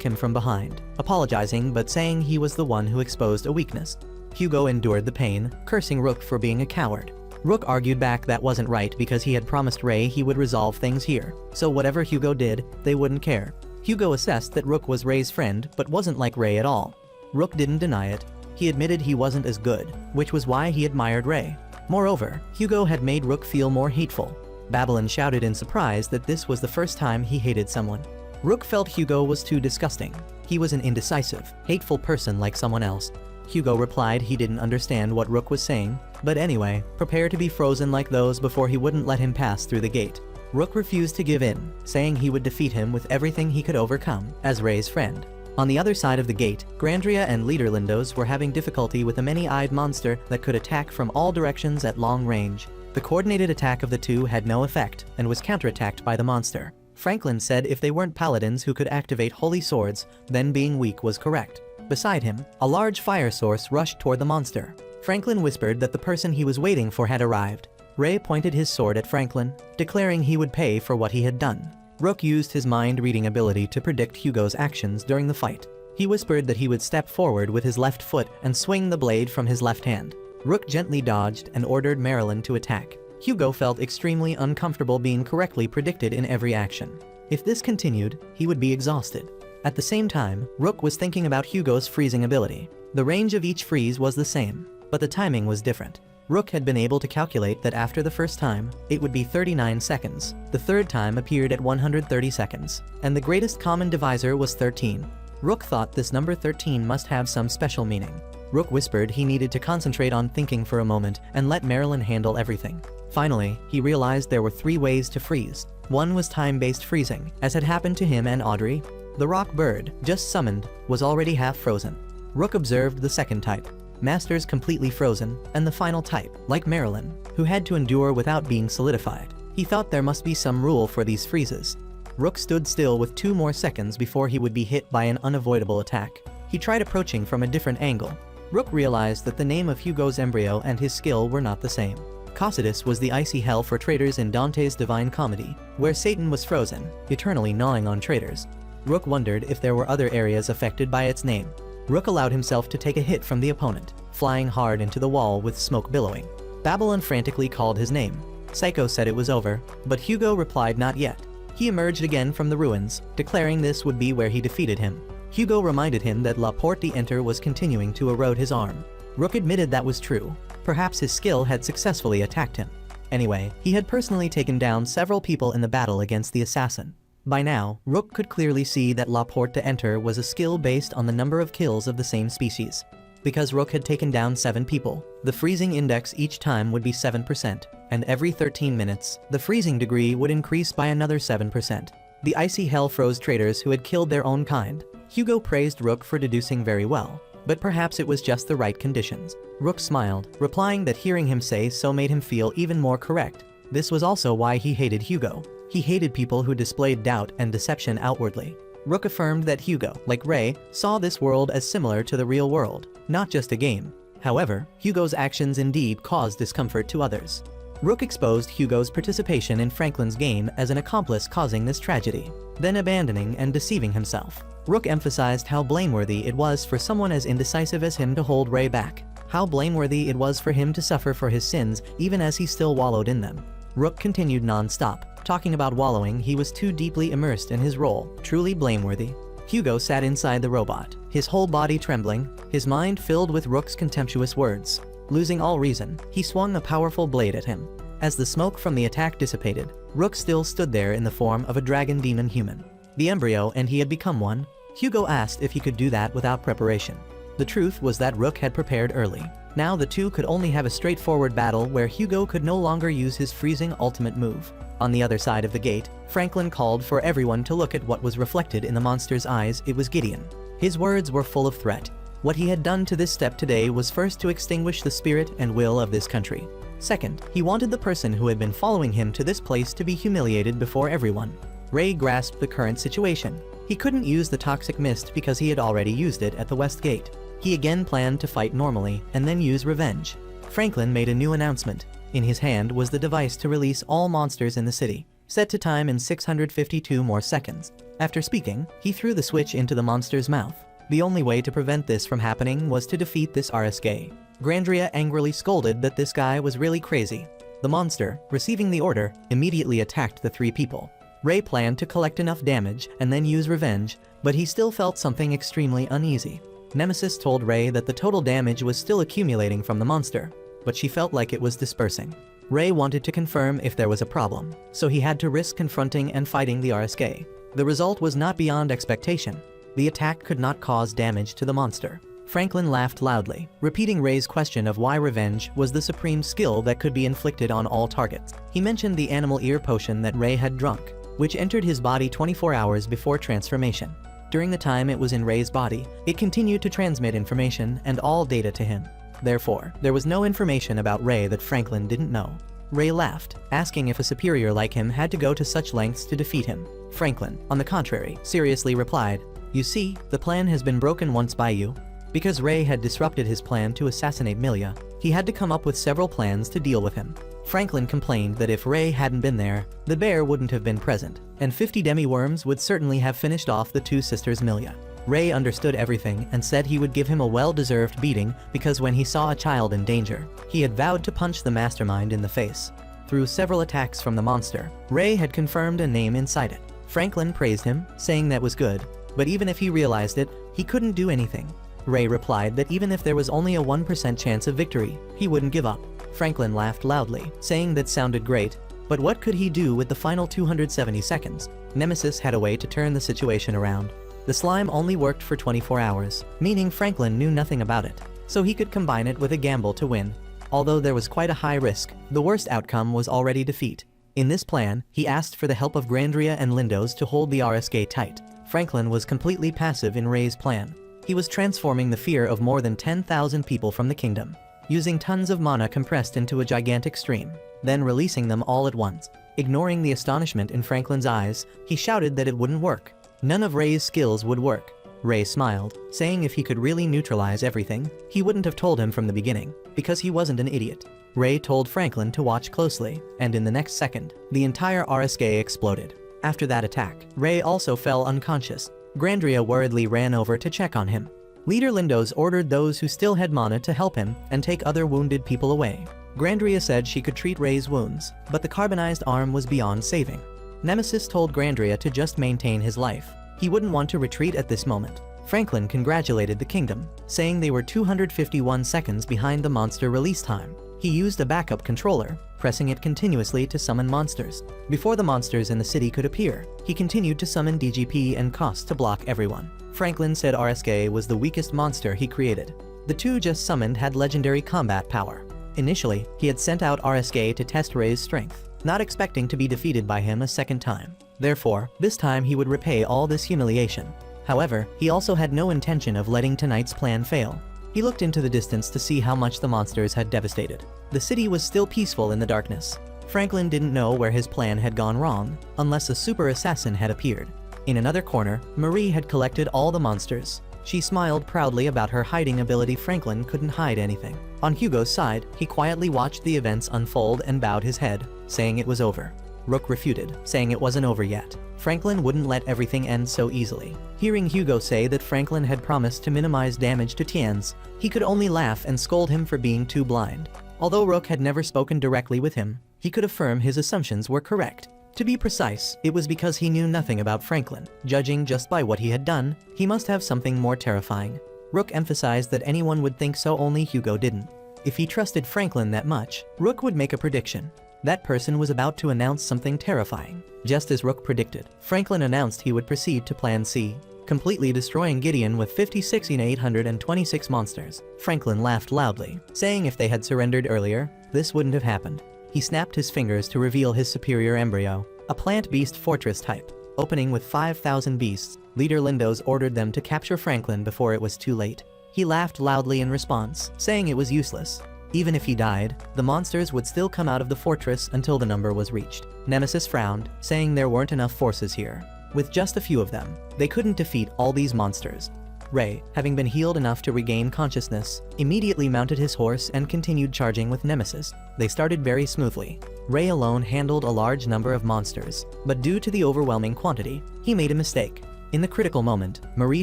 him from behind, apologizing but saying he was the one who exposed a weakness. Hugo endured the pain, cursing Rook for being a coward. Rook argued back that wasn't right because he had promised Ray he would resolve things here, so whatever Hugo did, they wouldn't care. Hugo assessed that Rook was Ray's friend but wasn't like Ray at all. Rook didn't deny it. He admitted he wasn't as good, which was why he admired Ray. Moreover, Hugo had made Rook feel more hateful. Babylon shouted in surprise that this was the first time he hated someone. Rook felt Hugo was too disgusting. He was an indecisive, hateful person like someone else. Hugo replied he didn't understand what Rook was saying, but anyway, prepare to be frozen like those before he wouldn't let him pass through the gate. Rook refused to give in, saying he would defeat him with everything he could overcome, as Ray's friend. On the other side of the gate, Grandria and Leader Lindos were having difficulty with a many-eyed monster that could attack from all directions at long range. The coordinated attack of the two had no effect and was counterattacked by the monster. Franklin said if they weren't paladins who could activate holy swords, then being weak was correct. Beside him, a large fire source rushed toward the monster. Franklin whispered that the person he was waiting for had arrived. Ray pointed his sword at Franklin, declaring he would pay for what he had done. Rook used his mind-reading ability to predict Hugo's actions during the fight. He whispered that he would step forward with his left foot and swing the blade from his left hand. Rook gently dodged and ordered Marilyn to attack. Hugo felt extremely uncomfortable being correctly predicted in every action. If this continued, he would be exhausted. At the same time, Rook was thinking about Hugo's freezing ability. The range of each freeze was the same, but the timing was different. Rook had been able to calculate that after the first time, it would be 39 seconds. The third time appeared at 130 seconds, and the greatest common divisor was 13. Rook thought this number 13 must have some special meaning. Rook whispered he needed to concentrate on thinking for a moment and let Marilyn handle everything. Finally, he realized there were 3 ways to freeze. One was time-based freezing, as had happened to him and Audrey. The rock bird, just summoned, was already half frozen. Rook observed the second type, Masters completely frozen, and the final type, like Marilyn, who had to endure without being solidified. He thought there must be some rule for these freezes. Rook stood still with 2 more seconds before he would be hit by an unavoidable attack. He tried approaching from a different angle. Rook realized that the name of Hugo's embryo and his skill were not the same. Cocytus was the icy hell for traitors in Dante's Divine Comedy, where Satan was frozen, eternally gnawing on traitors. Rook wondered if there were other areas affected by its name. Rook allowed himself to take a hit from the opponent, flying hard into the wall with smoke billowing. Babylon frantically called his name. Psycho said it was over, but Hugo replied not yet. He emerged again from the ruins, declaring this would be where he defeated him. Hugo reminded him that La Porte d'Enter was continuing to erode his arm. Rook admitted that was true. Perhaps his skill had successfully attacked him. Anyway, he had personally taken down several people in the battle against the assassin. By now, Rook could clearly see that La Porte d'Enter was a skill based on the number of kills of the same species. Because Rook had taken down 7 people, the freezing index each time would be 7%, and every 13 minutes, the freezing degree would increase by another 7%. The icy hell froze traitors who had killed their own kind. Hugo praised Rook for deducing very well, but perhaps it was just the right conditions. Rook smiled, replying that hearing him say so made him feel even more correct. This was also why he hated Hugo. He hated people who displayed doubt and deception outwardly. Rook affirmed that Hugo, like Ray, saw this world as similar to the real world, not just a game. However, Hugo's actions indeed caused discomfort to others. Rook exposed Hugo's participation in Franklin's game as an accomplice causing this tragedy, then abandoning and deceiving himself. Rook emphasized how blameworthy it was for someone as indecisive as him to hold Ray back, how blameworthy it was for him to suffer for his sins even as he still wallowed in them. Rook continued non-stop, talking about wallowing. He was too deeply immersed in his role, truly blameworthy. Hugo sat inside the robot, his whole body trembling, his mind filled with Rook's contemptuous words. Losing all reason, he swung a powerful blade at him. As the smoke from the attack dissipated, Rook still stood there in the form of a dragon demon human. The embryo, and he had become one. Hugo asked if he could do that without preparation. The truth was that Rook had prepared early. Now the two could only have a straightforward battle where Hugo could no longer use his freezing ultimate move. On the other side of the gate, Franklin called for everyone to look at what was reflected in the monster's eyes. It was Gideon. His words were full of threat. What he had done to this step today was first to extinguish the spirit and will of this country. Second, he wanted the person who had been following him to this place to be humiliated before everyone. Ray grasped the current situation. He couldn't use the toxic mist because he had already used it at the west gate. He again planned to fight normally and then use revenge. Franklin made a new announcement. In his hand was the device to release all monsters in the city, set to time in 652 more seconds. After speaking, he threw the switch into the monster's mouth. The only way to prevent this from happening was to defeat this RSK. Grandria angrily scolded that this guy was really crazy. The monster, receiving the order, immediately attacked the 3 people. Ray planned to collect enough damage and then use revenge, but he still felt something extremely uneasy. Nemesis told Ray that the total damage was still accumulating from the monster, but she felt like it was dispersing. Ray wanted to confirm if there was a problem, so he had to risk confronting and fighting the RSK. The result was not beyond expectation. The attack could not cause damage to the monster. Franklin laughed loudly, repeating Ray's question of why revenge was the supreme skill that could be inflicted on all targets. He mentioned the animal ear potion that Ray had drunk, which entered his body 24 hours before transformation. During the time it was in Ray's body, it continued to transmit information and all data to him. Therefore, there was no information about Ray that Franklin didn't know. Ray laughed, asking if a superior like him had to go to such lengths to defeat him. Franklin, on the contrary, seriously replied, "You see, the plan has been broken once by you." Because Ray had disrupted his plan to assassinate Milia, he had to come up with several plans to deal with him. Franklin complained that if Ray hadn't been there, the bear wouldn't have been present, and 50 demi-worms would certainly have finished off the two sisters Milia. Ray understood everything and said he would give him a well-deserved beating because when he saw a child in danger, he had vowed to punch the mastermind in the face. Through several attacks from the monster, Ray had confirmed a name inside it. Franklin praised him, saying that was good, but even if he realized it, he couldn't do anything. Ray replied that even if there was only a 1% chance of victory, he wouldn't give up. Franklin laughed loudly, saying that sounded great, but what could he do with the final 270 seconds? Nemesis had a way to turn the situation around. The slime only worked for 24 hours, meaning Franklin knew nothing about it, so he could combine it with a gamble to win. Although there was quite a high risk, the worst outcome was already defeat. In this plan, he asked for the help of Grandria and Lindos to hold the RSK tight. Franklin was completely passive in Ray's plan. He was transforming the fear of more than 10,000 people from the kingdom, using tons of mana compressed into a gigantic stream, then releasing them all at once. Ignoring the astonishment in Franklin's eyes, he shouted that it wouldn't work. None of Ray's skills would work. Ray smiled, saying if he could really neutralize everything, he wouldn't have told him from the beginning, because he wasn't an idiot. Ray told Franklin to watch closely, and in the next second, the entire RSK exploded. After that attack, Ray also fell unconscious. Grandria worriedly ran over to check on him. Leader Lindos ordered those who still had mana to help him and take other wounded people away. Grandria said she could treat Ray's wounds, but the carbonized arm was beyond saving. Nemesis told Grandria to just maintain his life. He wouldn't want to retreat at this moment. Franklin congratulated the kingdom, saying they were 251 seconds behind the monster release time. He used a backup controller, pressing it continuously to summon monsters. Before the monsters in the city could appear, he continued to summon DGP and Cost to block everyone. Franklin said RSK was the weakest monster he created. The two just summoned had legendary combat power. Initially, he had sent out RSK to test Ray's strength, not expecting to be defeated by him a second time. Therefore, this time he would repay all this humiliation. However, he also had no intention of letting tonight's plan fail. He looked into the distance to see how much the monsters had devastated. The city was still peaceful in the darkness. Franklin didn't know where his plan had gone wrong, unless a super assassin had appeared. In another corner, Marie had collected all the monsters. She smiled proudly about her hiding ability. Franklin couldn't hide anything. On Hugo's side, he quietly watched the events unfold and bowed his head, saying it was over. Rook refuted, saying it wasn't over yet. Franklin wouldn't let everything end so easily. Hearing Hugo say that Franklin had promised to minimize damage to Tien's, he could only laugh and scold him for being too blind. Although Rook had never spoken directly with him, he could affirm his assumptions were correct. To be precise, it was because he knew nothing about Franklin. Judging just by what he had done, he must have something more terrifying. Rook emphasized that anyone would think so, only Hugo didn't. If he trusted Franklin that much, Rook would make a prediction. That person was about to announce something terrifying. Just as Rook predicted, Franklin announced he would proceed to Plan C, completely destroying Gideon with 56,826 monsters. Franklin laughed loudly, saying if they had surrendered earlier, this wouldn't have happened. He snapped his fingers to reveal his superior embryo, a plant beast fortress type. Opening with 5,000 beasts, Leader Lindos ordered them to capture Franklin before it was too late. He laughed loudly in response, saying it was useless. Even if he died, the monsters would still come out of the fortress until the number was reached. Nemesis frowned, saying there weren't enough forces here. With just a few of them, they couldn't defeat all these monsters. Ray, having been healed enough to regain consciousness, immediately mounted his horse and continued charging with Nemesis. They started very smoothly. Ray alone handled a large number of monsters, but due to the overwhelming quantity, he made a mistake. In the critical moment, Marie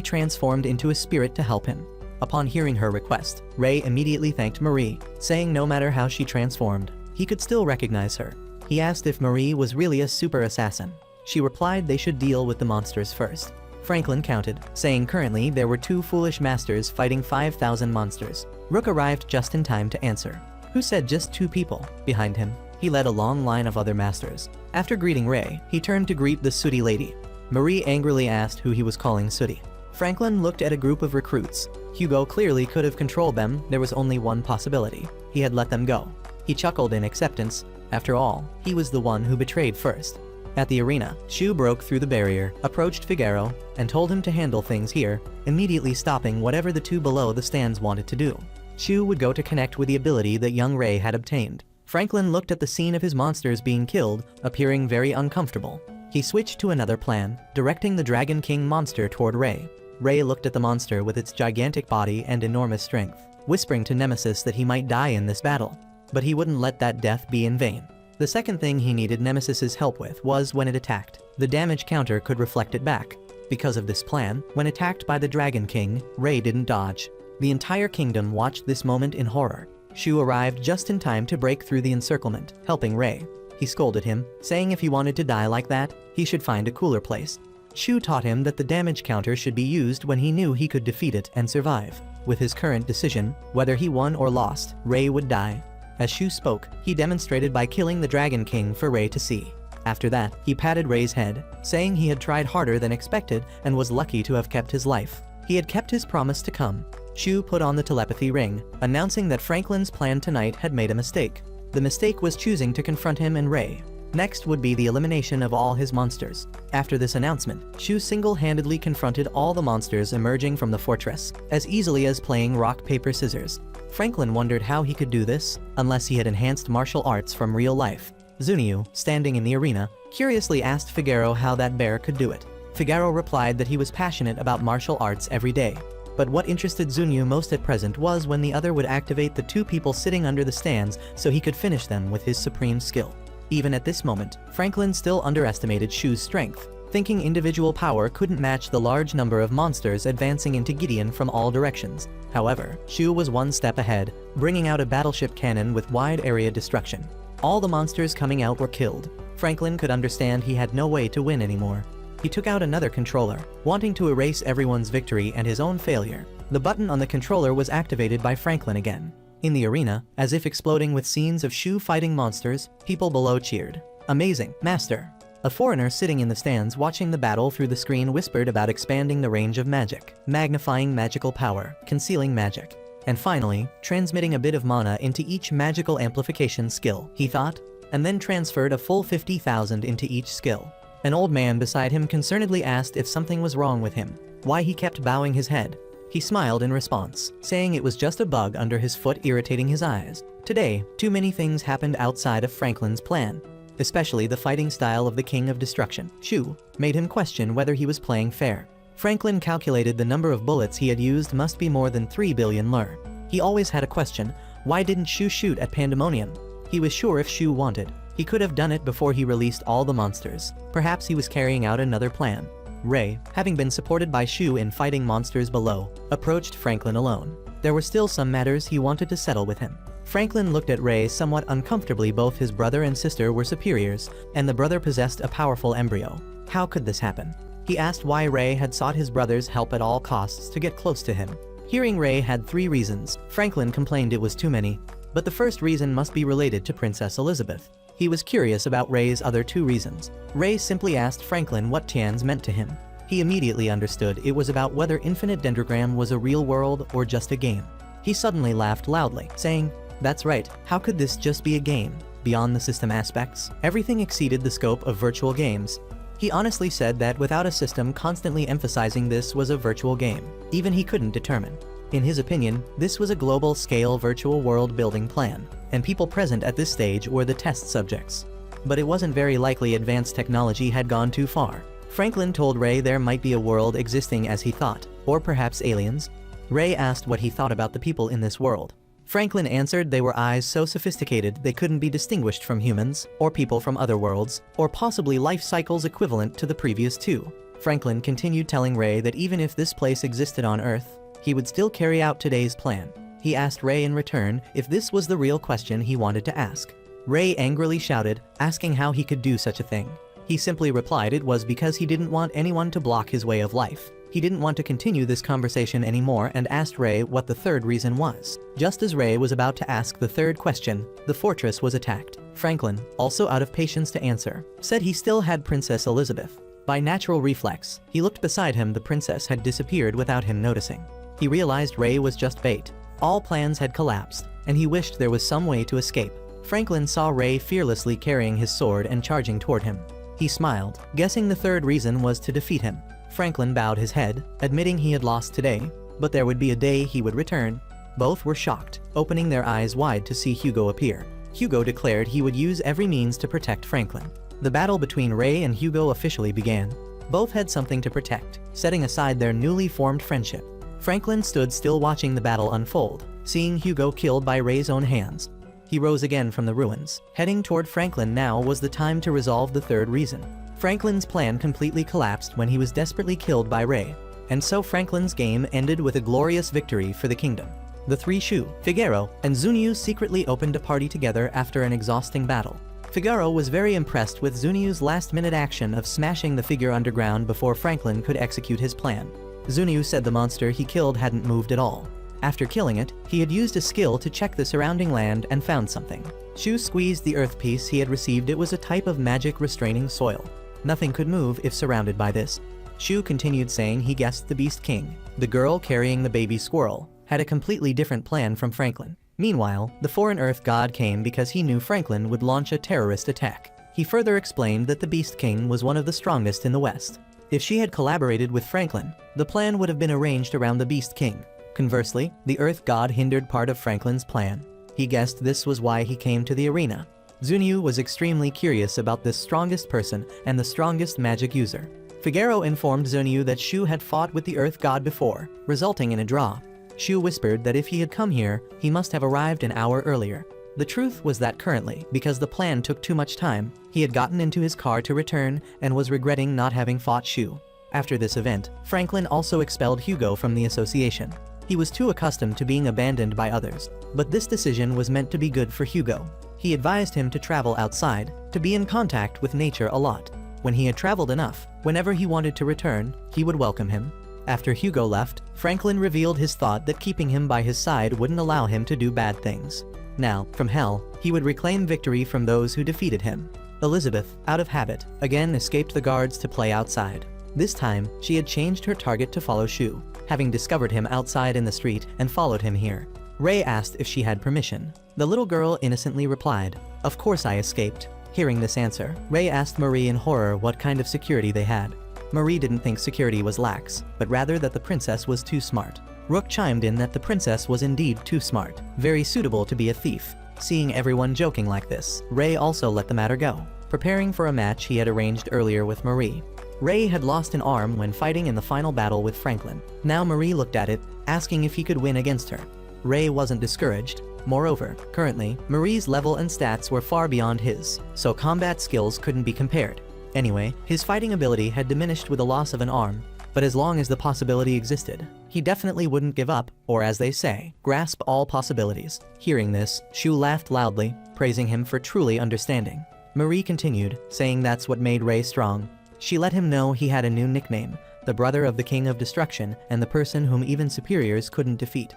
transformed into a spirit to help him. Upon hearing her request, Ray immediately thanked Marie, saying no matter how she transformed, he could still recognize her. He asked if Marie was really a super assassin. She replied they should deal with the monsters first. Franklin counted, saying currently there were 2 foolish masters fighting 5,000 monsters. Rook arrived just in time to answer. Who said just 2 people? Behind him, he led a long line of other masters. After greeting Ray, he turned to greet the sooty lady. Marie angrily asked who he was calling sooty. Franklin looked at a group of recruits. Hugo clearly could have controlled them. There was only one possibility. He had let them go. He chuckled in acceptance. After all, he was the one who betrayed first. At the arena, Shu broke through the barrier, approached Figaro, and told him to handle things here, immediately stopping whatever the two below the stands wanted to do. Shu would go to connect with the ability that young Ray had obtained. Franklin looked at the scene of his monsters being killed, appearing very uncomfortable. He switched to another plan, directing the Dragon King monster toward Ray. Ray looked at the monster with its gigantic body and enormous strength, whispering to Nemesis that he might die in this battle. But he wouldn't let that death be in vain. The second thing he needed Nemesis's help with was when it attacked. The damage counter could reflect it back. Because of this plan, when attacked by the Dragon King, Ray didn't dodge. The entire kingdom watched this moment in horror. Shu arrived just in time to break through the encirclement, helping Ray. He scolded him, saying if he wanted to die like that, he should find a cooler place. Shu taught him that the damage counter should be used when he knew he could defeat it and survive. With his current decision, whether he won or lost, Ray would die. As Shu spoke, he demonstrated by killing the Dragon King for Ray to see. After that, he patted Ray's head, saying he had tried harder than expected and was lucky to have kept his life. He had kept his promise to come. Shu put on the telepathy ring, announcing that Franklin's plan tonight had made a mistake. The mistake was choosing to confront him and Ray. Next would be the elimination of all his monsters. After this announcement, Shu single-handedly confronted all the monsters emerging from the fortress, as easily as playing rock, paper, scissors. Franklin wondered how he could do this, unless he had enhanced martial arts from real life. Zunyu, standing in the arena, curiously asked Figaro how that bear could do it. Figaro replied that he was passionate about martial arts every day. But what interested Zunyu most at present was when the other would activate the two people sitting under the stands so he could finish them with his supreme skill. Even at this moment, Franklin still underestimated Shu's strength, thinking individual power couldn't match the large number of monsters advancing into Gideon from all directions. However, Shu was one step ahead, bringing out a battleship cannon with wide area destruction. All the monsters coming out were killed. Franklin could understand he had no way to win anymore. He took out another controller, wanting to erase everyone's victory and his own failure. The button on the controller was activated by Franklin again. In the arena, as if exploding with scenes of Shu fighting monsters, people below cheered. "Amazing, Master!" A foreigner sitting in the stands watching the battle through the screen whispered about expanding the range of magic, magnifying magical power, concealing magic, and finally, transmitting a bit of mana into each magical amplification skill, he thought, and then transferred a full 50,000 into each skill. An old man beside him concernedly asked if something was wrong with him, why he kept bowing his head. He smiled in response, saying it was just a bug under his foot irritating his eyes. Today, too many things happened outside of Franklin's plan, especially the fighting style of the King of Destruction. Shu made him question whether he was playing fair. Franklin calculated the number of bullets he had used must be more than 3 billion lure. He always had a question, why didn't Shu shoot at Pandemonium? He was sure if Shu wanted, he could have done it before he released all the monsters. Perhaps he was carrying out another plan. Ray, having been supported by Shu in fighting monsters below, approached Franklin alone. There were still some matters he wanted to settle with him. Franklin looked at Ray somewhat uncomfortably. Both his brother and sister were superiors, and the brother possessed a powerful embryo. How could this happen? He asked why Ray had sought his brother's help at all costs to get close to him. Hearing Ray had 3 reasons, Franklin complained it was too many. But the first reason must be related to Princess Elizabeth. He was curious about Ray's other 2 reasons. Ray simply asked Franklin what Tians meant to him. He immediately understood it was about whether Infinite Dendrogram was a real world or just a game. He suddenly laughed loudly, saying, "That's right, how could this just be a game? Beyond the system aspects, everything exceeded the scope of virtual games." He honestly said that without a system constantly emphasizing this was a virtual game, even he couldn't determine. In his opinion, this was a global-scale virtual world building plan, and people present at this stage were the test subjects. But it wasn't very likely advanced technology had gone too far. Franklin told Ray there might be a world existing as he thought, or perhaps aliens. Ray asked what he thought about the people in this world. Franklin answered they were eyes so sophisticated they couldn't be distinguished from humans, or people from other worlds, or possibly life cycles equivalent to the previous 2. Franklin continued telling Ray that even if this place existed on Earth, he would still carry out today's plan. He asked Ray in return if this was the real question he wanted to ask. Ray angrily shouted, asking how he could do such a thing. He simply replied it was because he didn't want anyone to block his way of life. He didn't want to continue this conversation anymore and asked Ray what the third reason was. Just as Ray was about to ask the third question, the fortress was attacked. Franklin, also out of patience to answer, said he still had Princess Elizabeth. By natural reflex, he looked beside him. The princess had disappeared without him noticing. He realized Ray was just bait. All plans had collapsed, and he wished there was some way to escape. Franklin saw Ray fearlessly carrying his sword and charging toward him. He smiled, guessing the third reason was to defeat him. Franklin bowed his head, admitting he had lost today, but there would be a day he would return. Both were shocked, opening their eyes wide to see Hugo appear. Hugo declared he would use every means to protect Franklin. The battle between Ray and Hugo officially began. Both had something to protect, setting aside their newly formed friendship. Franklin stood still watching the battle unfold, seeing Hugo killed by Ray's own hands. He rose again from the ruins. Heading toward Franklin now was the time to resolve the third reason. Franklin's plan completely collapsed when he was desperately killed by Ray, and so Franklin's game ended with a glorious victory for the kingdom. The three Shu, Figaro, and Zunyu secretly opened a party together after an exhausting battle. Figaro was very impressed with Zunyu's last-minute action of smashing the figure underground before Franklin could execute his plan. Zunyu said the monster he killed hadn't moved at all. After killing it, he had used a skill to check the surrounding land and found something. Shu squeezed the earth piece he had received. It was a type of magic restraining soil. Nothing could move if surrounded by this. Shu continued saying he guessed the Beast King, the girl carrying the baby squirrel, had a completely different plan from Franklin. Meanwhile, the foreign Earth god came because he knew Franklin would launch a terrorist attack. He further explained that the Beast King was one of the strongest in the West. If she had collaborated with Franklin, the plan would have been arranged around the Beast King. Conversely, the Earth god hindered part of Franklin's plan. He guessed this was why he came to the arena. Zunyu was extremely curious about this strongest person and the strongest magic user. Figaro informed Zunyu that Shu had fought with the Earth god before, resulting in a draw. Shu whispered that if he had come here, he must have arrived an hour earlier. The truth was that currently, because the plan took too much time, he had gotten into his car to return and was regretting not having fought Shu. After this event, Franklin also expelled Hugo from the association. He was too accustomed to being abandoned by others, but this decision was meant to be good for Hugo. He advised him to travel outside, to be in contact with nature a lot. When he had traveled enough, whenever he wanted to return, he would welcome him. After Hugo left, Franklin revealed his thought that keeping him by his side wouldn't allow him to do bad things. Now, from hell, he would reclaim victory from those who defeated him. Elizabeth, out of habit, again escaped the guards to play outside. This time, she had changed her target to follow Shu, having discovered him outside in the street and followed him here. Ray asked if she had permission. The little girl innocently replied, "Of course I escaped." Hearing this answer, Ray asked Marie in horror what kind of security they had. Marie didn't think security was lax, but rather that the princess was too smart. Rook chimed in that the princess was indeed too smart, very suitable to be a thief. Seeing everyone joking like this, Ray also let the matter go, preparing for a match he had arranged earlier with Marie. Ray had lost an arm when fighting in the final battle with Franklin. Now Marie looked at it, asking if he could win against her. Ray wasn't discouraged. Moreover, currently, Marie's level and stats were far beyond his, so combat skills couldn't be compared. Anyway, his fighting ability had diminished with the loss of an arm, but as long as the possibility existed, he definitely wouldn't give up, or as they say, grasp all possibilities. Hearing this, Shu laughed loudly, praising him for truly understanding. Marie continued, saying that's what made Ray strong. She let him know he had a new nickname, the brother of the King of Destruction and the person whom even superiors couldn't defeat.